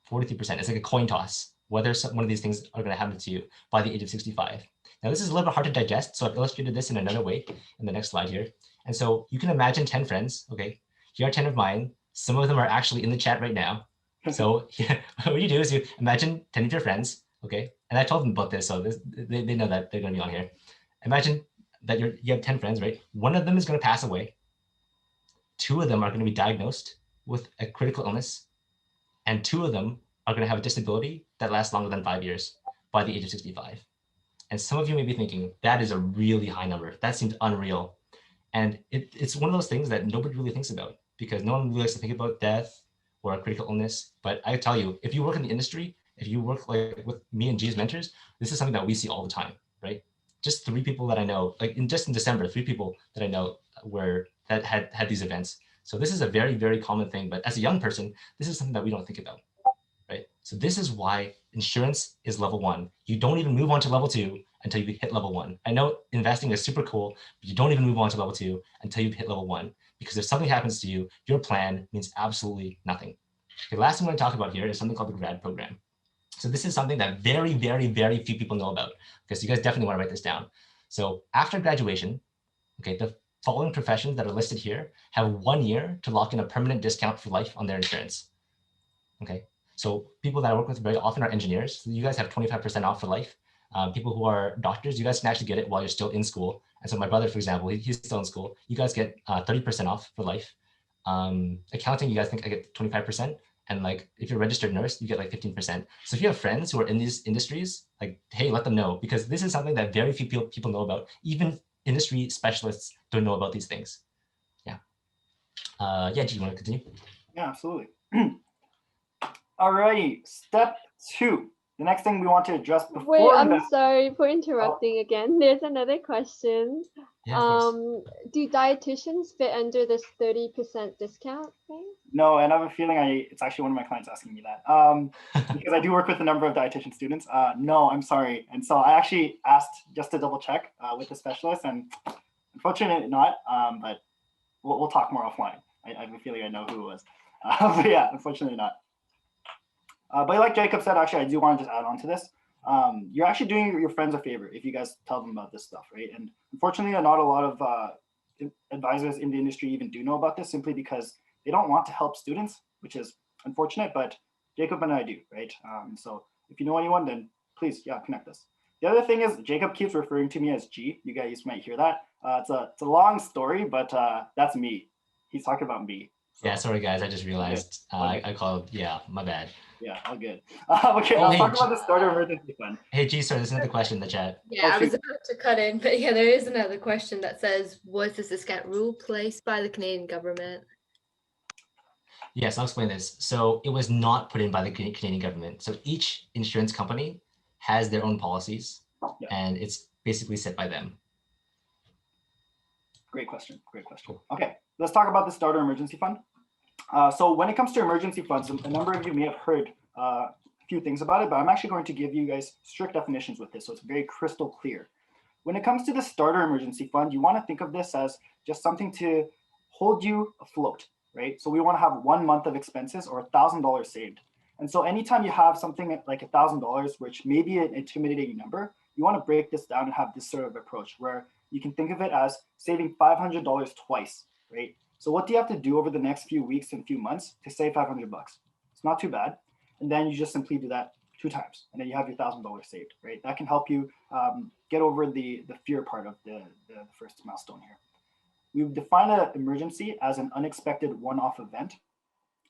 B: 43%. It's like a coin toss, whether one of these things are going to happen to you by the age of 65. Now, this is a little bit hard to digest, so I've illustrated this in another way in the next slide here. And so you can imagine 10 friends, okay? Here are 10 of mine. Some of them are actually in the chat right now. So what you do is you imagine 10 of your friends, okay? And I told them about this, so they know that they're going to be on here. Imagine that you have 10 friends, right? One of them is going to pass away. 2 of them are going to be diagnosed with a critical illness, and 2 of them are going to have a disability that lasts longer than 5 years by the age of 65. And some of you may be thinking, that is a really high number. That seems unreal. And it's one of those things that nobody really thinks about because no one really likes to think about death or critical illness. But I tell you, if you work in the industry, if you work like with me and G's mentors, this is something that we see all the time, right? Just 3 people that I know, like just in December, 3 people that I know that had these events. So this is a very, very common thing. But as a young person, this is something that we don't think about, right? So this is why insurance is level 1. You don't even move on to level 2 until you hit level 1. I know investing is super cool, but you don't even move on to level 2 until you hit level 1. Because if something happens to you, your plan means absolutely nothing. The last thing I'm going to talk about here is something called the grad program. So this is something that very, very, very few people know about, because you guys definitely want to write this down. So after graduation, okay, the following professions that are listed here have 1 year to lock in a permanent discount for life on their insurance. Okay, so people that I work with very often are engineers. So you guys have 25% off for life. People who are doctors, you guys can actually get it while you're still in school. And so my brother, for example, he's still in school. You guys get 30% off for life. Accounting, you guys think I get 25%. And like, if you're a registered nurse, you get like 15%. So if you have friends who are in these industries, like, hey, let them know, because this is something that very few people know about. Even industry specialists don't know about these things. Yeah. Yeah, do you want to continue?
A: Yeah, absolutely. Alrighty, step 2. The next thing we want to address before
C: Wait, I'm sorry for interrupting again. There's another question.
B: Yeah, of course.
C: Do dietitians fit under this 30% discount thing?
A: No, and I have a feeling it's actually one of my clients asking me that. Because I do work with a number of dietitian students. No, I'm sorry. And so I actually asked just to double check with the specialist, and unfortunately not, but we'll talk more offline. I have a feeling I know who it was. But yeah, unfortunately not. But like Jacob said, actually, I do want to just add on to this. You're actually doing your friends a favor if you guys tell them about this stuff, right? And unfortunately, not a lot of advisors in the industry even do know about this, simply because they don't want to help students, which is unfortunate, but Jacob and I do, right? So if you know anyone, then please, yeah, connect us. The other thing is Jacob keeps referring to me as G. You guys might hear that. It's a long story, but that's me. He's talking about me. So.
B: Yeah, sorry guys, I just realized I called, yeah, my bad.
A: Yeah, all good. Okay, I'll talk about the starter emergency fund.
B: Hey, G, sorry, there's another question in the chat.
D: Yeah, I was about to cut in, but yeah, there is another question that says, was this discount rule placed by the Canadian government?
B: Yes, I'll explain this. So it was not put in by the Canadian government. So each insurance company has their own policies, and it's basically set by them.
A: Great question. Great question. Okay, let's talk about the starter emergency fund. So when it comes to emergency funds, a number of you may have heard a few things about it, but I'm actually going to give you guys strict definitions with this, so it's very crystal clear. When it comes to the starter emergency fund, you want to think of this as just something to hold you afloat, right? So we want to have 1 month of expenses or $1,000 saved. And so anytime you have something like $1,000, which may be an intimidating number, you want to break this down and have this sort of approach where you can think of it as saving $500 twice, right? So what do you have to do over the next few weeks and few months to save $500? It's not too bad. And then you just simply do that 2 times, and then you have your $1,000 saved, right? That can help you get over the fear part of the first milestone here. We define an emergency as an unexpected one-off event,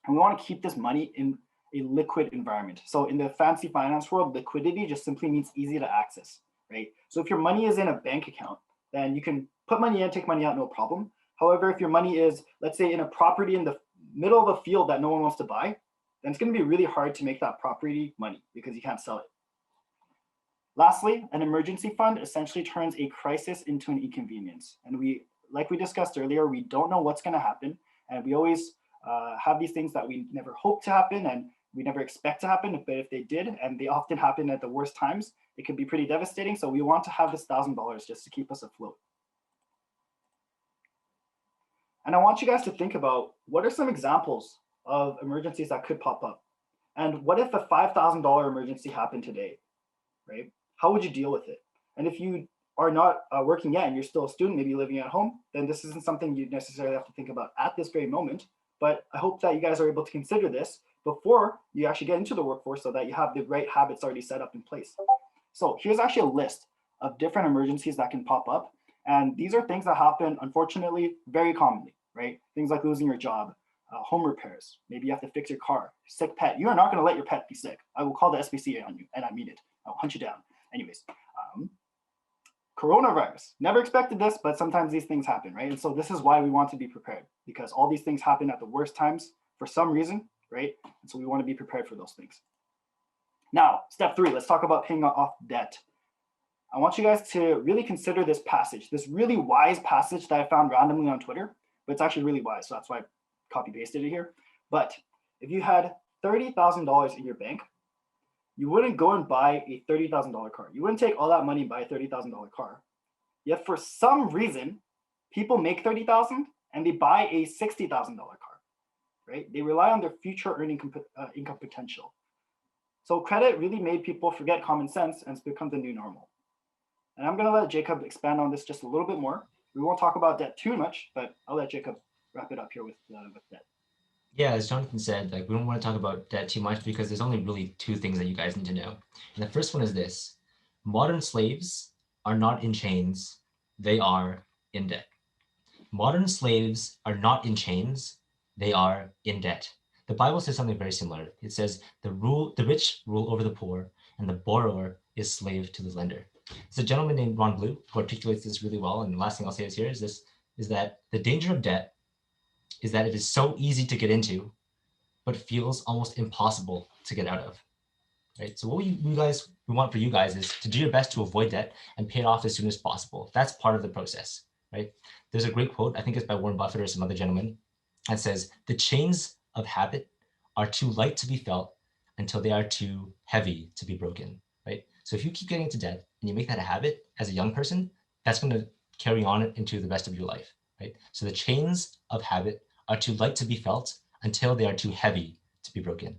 A: and we want to keep this money in a liquid environment. So in the fancy finance world, liquidity just simply means easy to access, right? So if your money is in a bank account, then you can put money in, take money out, no problem. However, if your money is, let's say, in a property in the middle of a field that no one wants to buy, then it's going to be really hard to make that property money because you can't sell it. Lastly, an emergency fund essentially turns a crisis into an inconvenience. And like we discussed earlier, we don't know what's going to happen. And we always have these things that we never hope to happen and we never expect to happen. But if they did, and they often happen at the worst times, it can be pretty devastating. So we want to have this $1,000 just to keep us afloat. And I want you guys to think about what are some examples of emergencies that could pop up. And what if a $5,000 emergency happened today, right? How would you deal with it? And if you are not working yet and you're still a student, maybe living at home, then this isn't something you necessarily have to think about at this very moment. But I hope that you guys are able to consider this before you actually get into the workforce so that you have the right habits already set up in place. So here's actually a list of different emergencies that can pop up. And these are things that happen, unfortunately, very commonly, right? Things like losing your job, home repairs. Maybe you have to fix your car, sick pet. You are not going to let your pet be sick. I will call the SPCA on you, and I mean it. I'll hunt you down. Anyways, coronavirus. Never expected this, but sometimes these things happen, right? And so this is why we want to be prepared, because all these things happen at the worst times for some reason, right? And so we want to be prepared for those things. Now, step 3, let's talk about paying off debt. I want you guys to really consider this passage, this really wise passage that I found randomly on Twitter, but it's actually really wise, so that's why I copy pasted it here. But if you had $30,000 in your bank, you wouldn't go and buy a $30,000 car. You wouldn't take all that money and buy a $30,000 car. Yet for some reason, people make $30,000 and they buy a $60,000 car, right? They rely on their future earning income potential. So credit really made people forget common sense and it's become the new normal. And I'm going to let Jacob expand on this just a little bit more. We won't talk about debt too much, but I'll let Jacob wrap it up here with debt.
B: Yeah, as Jonathan said, like we don't want to talk about debt too much because there's only really 2 things that you guys need to know. And the first one is this: modern slaves are not in chains, they are in debt. Modern slaves are not in chains, they are in debt. The Bible says something very similar. It says the rich rule over the poor, and the borrower is slave to the lender. There's a gentleman named Ron Blue who articulates this really well. And the last thing I'll say is here is that the danger of debt is that it is so easy to get into, but feels almost impossible to get out of. Right? So what we want for you guys is to do your best to avoid debt and pay it off as soon as possible. That's part of the process, right? There's a great quote, I think it's by Warren Buffett or some other gentleman, that says, "The chains of habit are too light to be felt until they are too heavy to be broken," right? So if you keep getting into debt and you make that a habit as a young person, that's going to carry on into the rest of your life, right? So the chains of habit are too light to be felt until they are too heavy to be broken,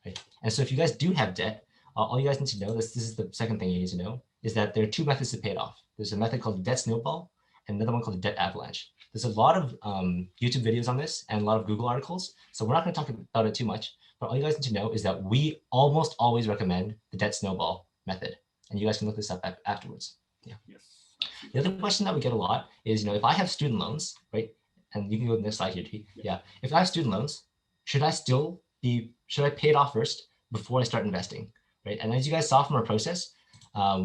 B: right? And so if you guys do have debt, all you guys need to know, this is the second thing you need to know, is that there are 2 methods to pay it off. There's a method called the debt snowball and another one called the debt avalanche. There's a lot of YouTube videos on this and a lot of Google articles, so we're not going to talk about it too much, but all you guys need to know is that we almost always recommend the debt snowball method, and you guys can look this up afterwards. Yeah.
A: Yes.
B: The other question that we get a lot is, if I have student loans, right? And you can go to the next slide here, T. Yeah. If I have student loans, should I pay it off first before I start investing, right? And as you guys saw from our process,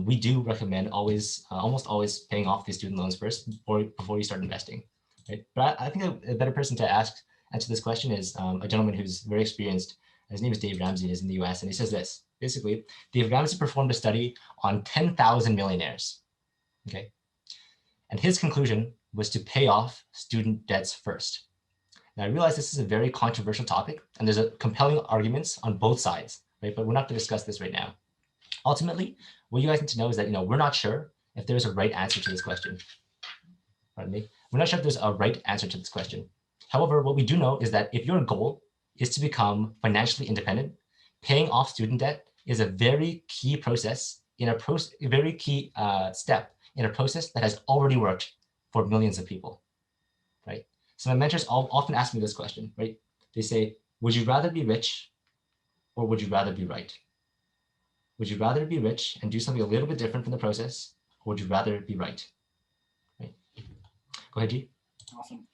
B: we do recommend almost always paying off the student loans first before you start investing, right? But I think a better person to answer this question is a gentleman who's very experienced. His name is Dave Ramsey, is in the US, and he says this. Basically, Dave Ramsey performed a study on 10,000 millionaires, okay? And his conclusion was to pay off student debts first. Now, I realize this is a very controversial topic, and there's compelling arguments on both sides, right? But we're not going to discuss this right now. Ultimately, what you guys need to know is that, we're not sure if there's a right answer to this question. Pardon me. We're not sure if there's a right answer to this question. However, what we do know is that if your goal is to become financially independent, paying off student debt is a very key process a very key step in a process that has already worked for millions of people, right? So my mentors often ask me this question, right? They say, would you rather be rich or would you rather be right? Would you rather be rich and do something a little bit different from the process, or would you rather be right? Right? Go ahead, G.
A: Awesome.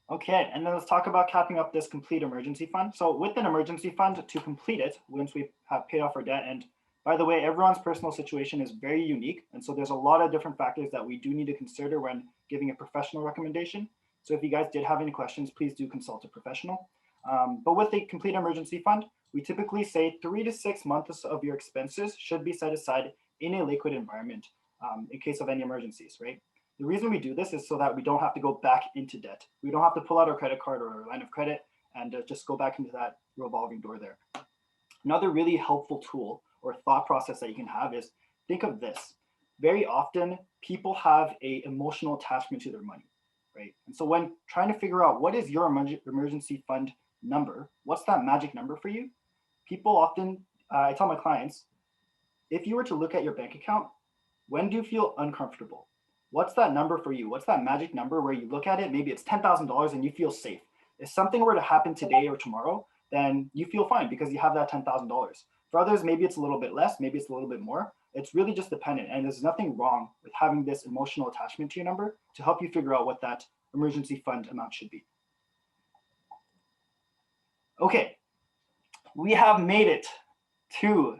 A: Okay, and then let's talk about capping up this complete emergency fund. So with an emergency fund, to complete it, once we have paid off our debt, and by the way, everyone's personal situation is very unique. And so there's a lot of different factors that we do need to consider when giving a professional recommendation. So if you guys did have any questions, please do consult a professional. But with a complete emergency fund, we typically say 3 to 6 months of your expenses should be set aside in a liquid environment in case of any emergencies, right? The reason we do this is so that we don't have to go back into debt. We don't have to pull out our credit card or our line of credit and just go back into that revolving door there. Another really helpful tool or thought process that you can have is think of this. Very often, people have an emotional attachment to their money, right? And so when trying to figure out what is your emergency fund number, what's that magic number for you? People often, I tell my clients, if you were to look at your bank account, when do you feel uncomfortable? What's that number for you? What's that magic number where you look at it, maybe it's $10,000 and you feel safe. If something were to happen today or tomorrow, then you feel fine because you have that $10,000. For others, maybe it's a little bit less, maybe it's a little bit more. It's really just dependent, and there's nothing wrong with having this emotional attachment to your number to help you figure out what that emergency fund amount should be. Okay, we have made it to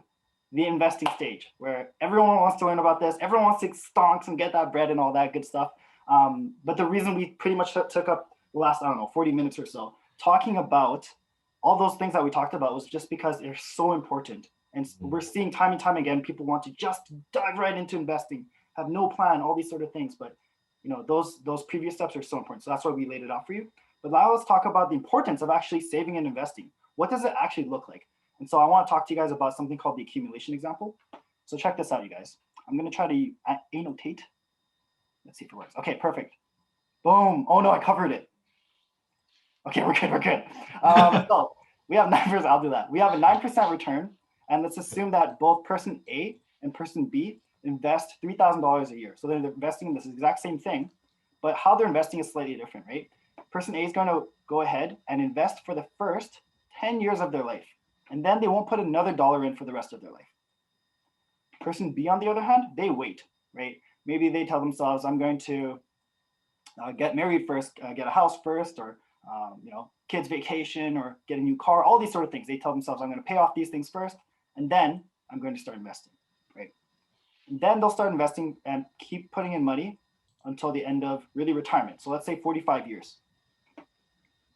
A: the investing stage, where everyone wants to learn about this. Everyone wants to stonks and get that bread and all that good stuff. But the reason we pretty much took up the last, I don't know, 40 minutes or so talking about all those things that we talked about was just because they're so important. And we're seeing time and time again, people want to just dive right into investing, have no plan, all these sort of things. But those previous steps are so important. So that's why we laid it out for you. But now let's talk about the importance of actually saving and investing. What does it actually look like? And so I want to talk to you guys about something called the accumulation example. So check this out, you guys. I'm going to try to annotate. Let's see if it works. Okay, perfect. Boom. Oh no, I covered it. Okay, we're good. So we have 9%. I'll do that. We have a 9% return. And let's assume that both person A and person B invest $3,000 a year. So they're investing in this exact same thing, but how they're investing is slightly different, right? Person A is going to go ahead and invest for the first 10 years of their life. And then they won't put another dollar in for the rest of their life. Person B, on the other hand, they wait, right? Maybe they tell themselves, I'm going to get married first, get a house first, or kids vacation, or get a new car, all these sort of things. They tell themselves, I'm going to pay off these things first, and then I'm going to start investing, right? And then they'll start investing and keep putting in money until the end of really retirement. So let's say 45 years.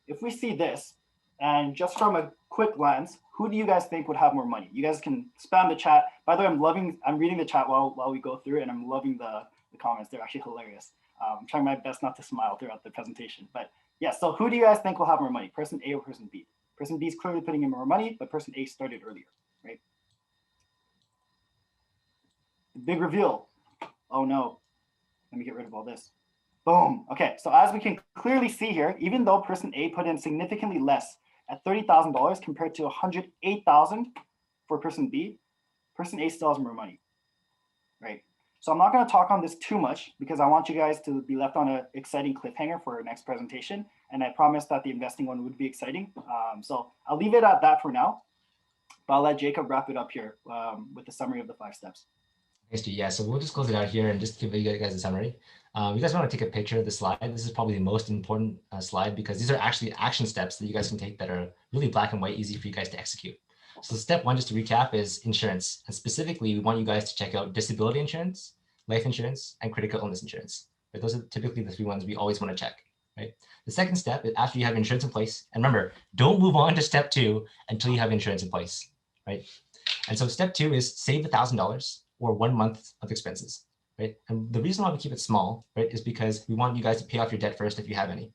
A: If we see this, and just from a quick glance, who do you guys think would have more money? You guys can spam the chat. By the way, I'm reading the chat while we go through it, and I'm loving the comments. They're actually hilarious. I'm trying my best not to smile throughout the presentation. But yeah, so who do you guys think will have more money, person A or person B? Person B is clearly putting in more money, but person A started earlier, right? The big reveal. Oh no, let me get rid of all this. Boom. Okay, so as we can clearly see here, even though person A put in significantly less at $30,000 compared to $108,000 for person B, person A still has more money, right? So I'm not going to talk on this too much because I want you guys to be left on an exciting cliffhanger for our next presentation. And I promised that the investing one would be exciting. So I'll leave it at that for now, but I'll let Jacob wrap it up here with the summary of the 5 steps.
B: Thanks, G. Yeah, so we'll just close it out here and just give you guys a summary. You guys want to take a picture of the slide. This is probably the most important slide because these are actually action steps that you guys can take that are really black and white, easy for you guys to execute. So step 1, just to recap, is insurance. And specifically, we want you guys to check out disability insurance, life insurance, and critical illness insurance. But those are typically the 3 ones we always want to check, right? The second step is after you have insurance in place, and remember, don't move on to step 2 until you have insurance in place, right? And so step 2 is save $1,000 or 1 month of expenses, right? And the reason why we keep it small, right, is because we want you guys to pay off your debt first if you have any,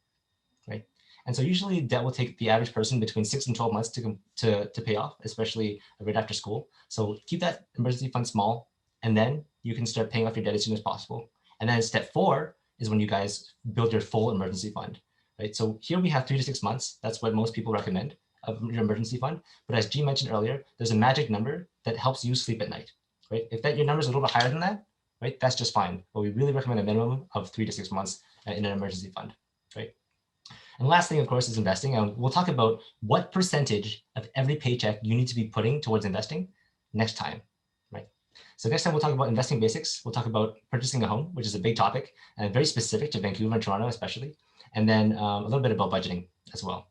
B: right? And so usually debt will take the average person between 6 and 12 months to pay off, especially right after school. So keep that emergency fund small, and then you can start paying off your debt as soon as possible. And then step 4 is when you guys build your full emergency fund, right? So here we have 3 to 6 months. That's what most people recommend of your emergency fund. But as G mentioned earlier, there's a magic number that helps you sleep at night, right? If your number is a little bit higher than that, right, that's just fine. But we really recommend a minimum of 3 to 6 months in an emergency fund, right? And last thing, of course, is investing. And we'll talk about what percentage of every paycheck you need to be putting towards investing next time, right? So next time we'll talk about investing basics. We'll talk about purchasing a home, which is a big topic and very specific to Vancouver and Toronto, especially. And then a little bit about budgeting as well.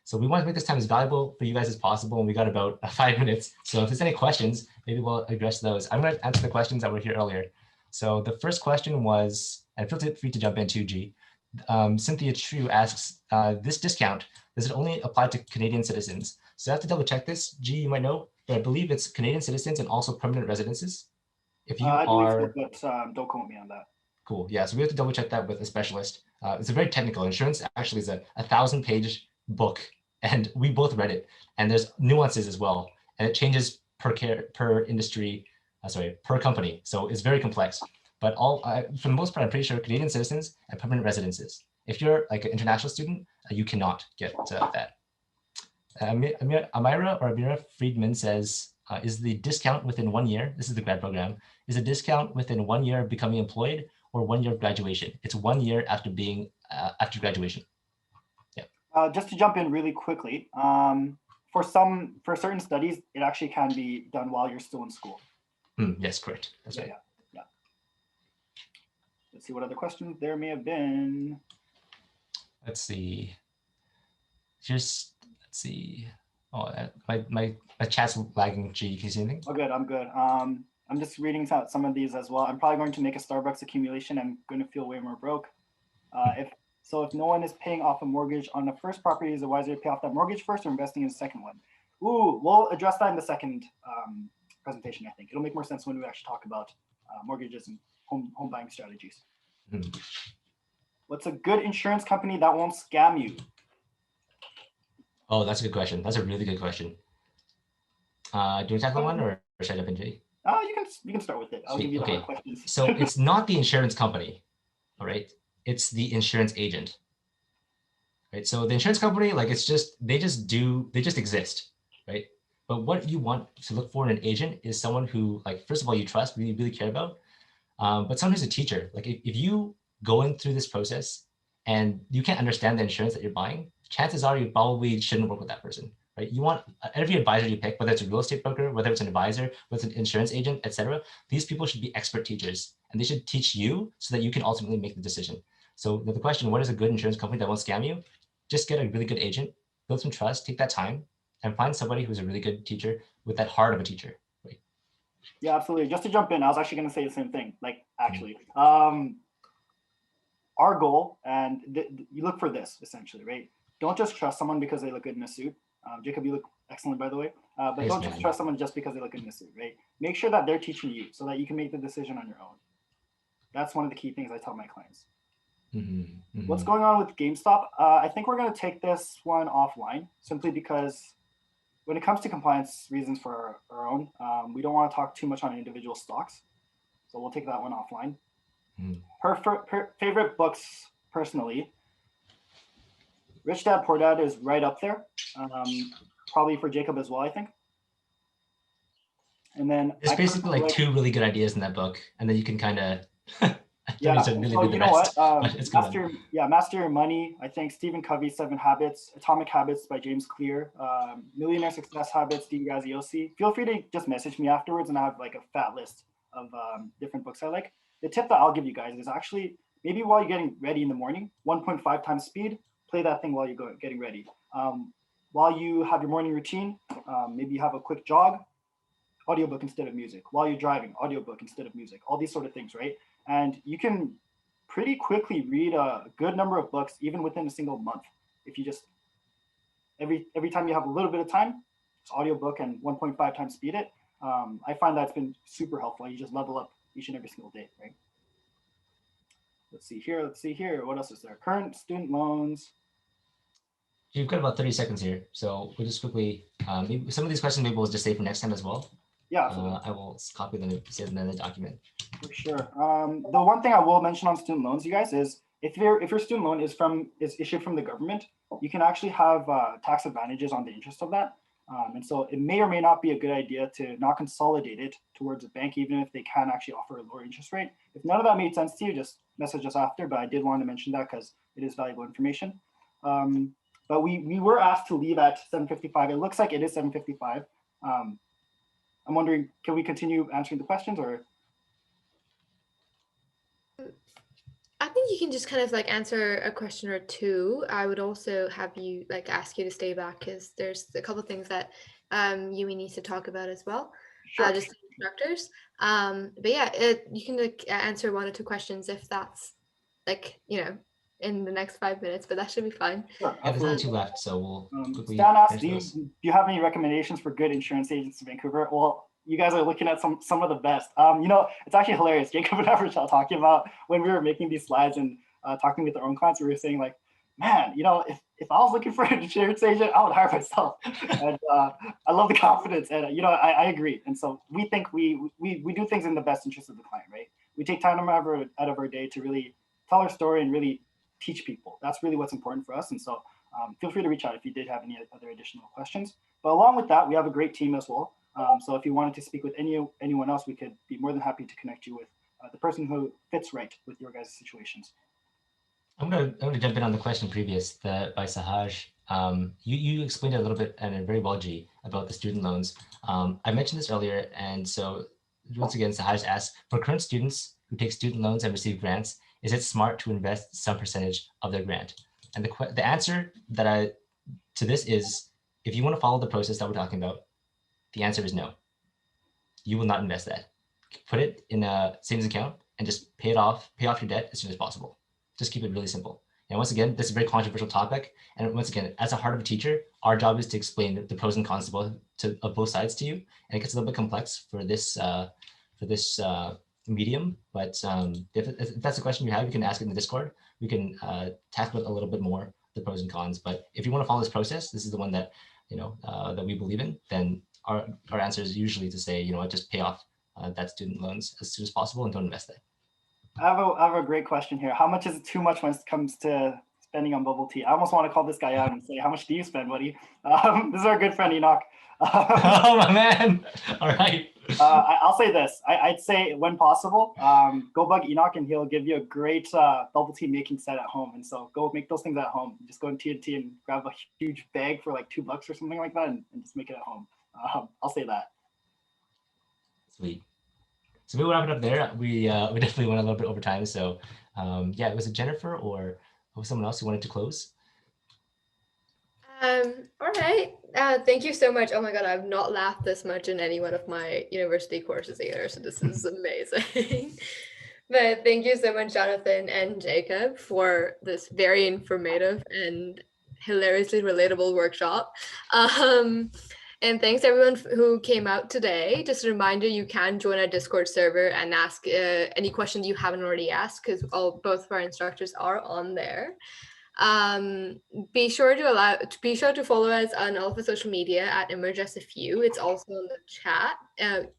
B: So we want to make this time as valuable for you guys as possible. And we got about 5 minutes. So if there's any questions, maybe we'll address those. I'm going to answer the questions that were here earlier. So the first question was, and feel free to jump in too, G. Cynthia True asks, this discount, does it only apply to Canadian citizens? So I have to double check this. G, you might know, but I believe it's Canadian citizens and also permanent residences. If you
A: I
B: are,
A: believe so, but don't quote me on that.
B: Cool. Yeah, so we have to double check that with a specialist. It's a very technical. Insurance actually is a 1,000-page book, and we both read it. And there's nuances as well, and it changes per industry, per company. So it's very complex. But for the most part, I'm pretty sure Canadian citizens and permanent residences. If you're like an international student, you cannot get that. Amira Friedman says, is the discount within 1 year, this is the grad program, is a discount within 1 year of becoming employed or 1 year of graduation? It's 1 year after after graduation. Yeah.
A: Just to jump in really quickly, for certain studies, it actually can be done while you're still in school.
B: Yes, correct. That's right.
A: Yeah. Let's see what other questions there may have been.
B: Let's see. Let's see. Oh, my chat's lagging. G, can you see anything?
A: Oh, good. I'm good. I'm just reading some of these as well. I'm probably going to make a Starbucks accumulation. I'm going to feel way more broke. If no one is paying off a mortgage on the first property, is it wiser to pay off that mortgage first or investing in the second one? Ooh, we'll address that in the second presentation. I think it'll make more sense when we actually talk about mortgages and home buying strategies.
B: Mhm.
A: What's a good insurance company that won't scam you?
B: Oh, that's a good question. That's a really good question. Do you want to tackle one or should I jump in, Jay?
A: You can start with it. I'll
B: Sweet.
A: give you the
B: Okay.
A: hard questions.
B: So it's not the insurance company, all right? It's the insurance agent, right? So the insurance company, like they just exist, right? But what you want to look for in an agent is someone who, like, first of all, you trust, really, really care about, but someone who's a teacher. Like if you go in through this process and you can't understand the insurance that you're buying, chances are you probably shouldn't work with that person, right? You want every advisor you pick, whether it's a real estate broker, whether it's an advisor, whether it's an insurance agent, etc. These people should be expert teachers, and they should teach you so that you can ultimately make the decision. So the question, what is a good insurance company that won't scam you? Just get a really good agent, build some trust, take that time, and find somebody who's a really good teacher with that heart of a teacher. Right?
A: Yeah, absolutely. Just to jump in, I was actually going to say the same thing. Like, actually, our goal, and you look for this essentially, right? Don't just trust someone because they look good in a suit. Jacob, you look excellent, by the way. But
B: Thanks,
A: don't just
B: man.
A: trust someone just because they look good in a suit, right? Make sure that they're teaching you so that you can make the decision on your own. That's one of the key things I tell my clients. What's going on with GameStop? I think we're going to take this one offline simply because when it comes to compliance reasons for our own, we don't want to talk too much on individual stocks. So we'll take that one offline. Favorite books, personally, Rich Dad Poor Dad is right up there. Probably for Jacob as well, I think. And then
B: there's basically like two really good ideas in that book, and then you can kind of
A: yeah. So you know what? Master Your Money. I think Stephen Covey's 7 Habits, Atomic Habits by James Clear, Millionaire Success Habits, Steve Graziosi. Feel free to just message me afterwards, and I have like a fat list of different books I like. The tip that I'll give you guys is actually maybe while you're getting ready in the morning, 1.5 times speed, play that thing while you're getting ready. While you have your morning routine, maybe you have a quick jog, audiobook instead of music. While you're driving, audiobook instead of music. All these sort of things, right? And you can pretty quickly read a good number of books, even within a single month. If you just, every time you have a little bit of time, it's audiobook and 1.5 times speed it. I find that's been super helpful. You just level up each and every single day, right? Let's see here. What else is there? Current student loans.
B: You've got about 30 seconds here. So we'll just quickly, maybe some of these questions maybe we'll just save for next time as well.
A: Yeah,
B: I will copy them and save them in the document.
A: For sure. The one thing I will mention on student loans, you guys, is if your student loan is issued from the government, you can actually have tax advantages on the interest of that. And so it may or may not be a good idea to not consolidate it towards a bank, even if they can actually offer a lower interest rate. If none of that made sense to you, just message us after. But I did want to mention that because it is valuable information. But we were asked to leave at 7:55. It looks like it is 7:55. I'm wondering, can we continue answering the questions or?
D: I think you can just kind of like answer a question or two. I would also have you like ask you to stay back because there's a couple of things that Yumi needs to talk about as well.
A: Sure.
D: Just the instructors. But yeah, you can like answer 1 or 2 questions if that's like, in the next 5 minutes, but that should be fine.
A: Sure.
B: Yeah, there's only 2 left, so we'll quickly.
A: Stan asked, do you have any recommendations for good insurance agents in Vancouver? Well, you guys are looking at some of the best. It's actually hilarious. Jacob and I were talking about when we were making these slides and talking with our own clients, we were saying like, man, if I was looking for an insurance agent, I would hire myself. And I love the confidence, and I agree. And so we think we do things in the best interest of the client, right? We take time out of our day to really tell our story and really teach people. That's really what's important for us. And so feel free to reach out if you did have any other additional questions. But along with that, we have a great team as well. So if you wanted to speak with anyone else, we could be more than happy to connect you with the person who fits right with your guys' situations.
B: I'm gonna jump in on the question previous by Sahaj. You explained it a little bit and very well, G, about the student loans. I mentioned this earlier, and so once again, Sahaj asked, for current students who take student loans and receive grants, is it smart to invest some percentage of their grant? And the answer to this is if you want to follow the process that we're talking about, the answer is no. You will not invest that. Put it in a savings account and just pay off your debt as soon as possible. Just keep it really simple. And once again, this is a very controversial topic. And once again, as a heart of a teacher, our job is to explain the pros and cons of both sides to you. And it gets a little bit complex for this medium. But if that's a question you have, you can ask it in the Discord. We can tackle it a little bit more, the pros and cons. But if you want to follow this process, this is the one that that we believe in. Then our answer is usually to say, just pay off that student loans as soon as possible and don't invest it.
A: I have a great question here. How much is too much when it comes to spending on bubble tea? I almost want to call this guy out and say, how much do you spend, buddy? This is our good friend, Enoch.
B: Oh, my man. All right.
A: I'll say this. I'd say when possible, go bug Enoch and he'll give you a great bubble tea making set at home. And so go make those things at home. Just go to TNT and grab a huge bag for like $2 or something like that and just make it at home. I'll say that.
B: Sweet. So we'll wrap it up there. We definitely went a little bit over time. So yeah, was it Jennifer or someone else who wanted to close?
D: All right. Thank you so much. Oh my God, I've not laughed this much in any one of my university courses either. So this is amazing. But thank you so much, Jonathan and Jacob, for this very informative and hilariously relatable workshop. And thanks everyone who came out today. Just a reminder, you can join our Discord server and ask any questions you haven't already asked, because both of our instructors are on there. Be sure to follow us on all of the social media at emergencies. It's also on the chat.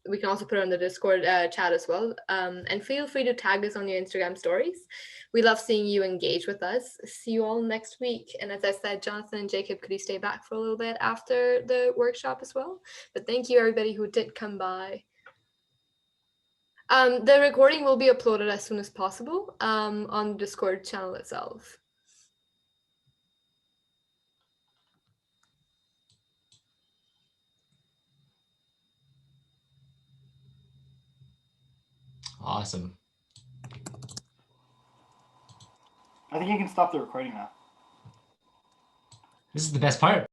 D: We can also put it on the Discord chat as well. And feel free to tag us on your Instagram stories. We love seeing you engage with us. See you all next week. And as I said, Jonathan and Jacob, could you stay back for a little bit after the workshop as well? But thank you everybody who did come by. The recording will be uploaded as soon as possible on the Discord channel itself.
B: Awesome.
A: I think you can stop the recording now.
B: This is the best part.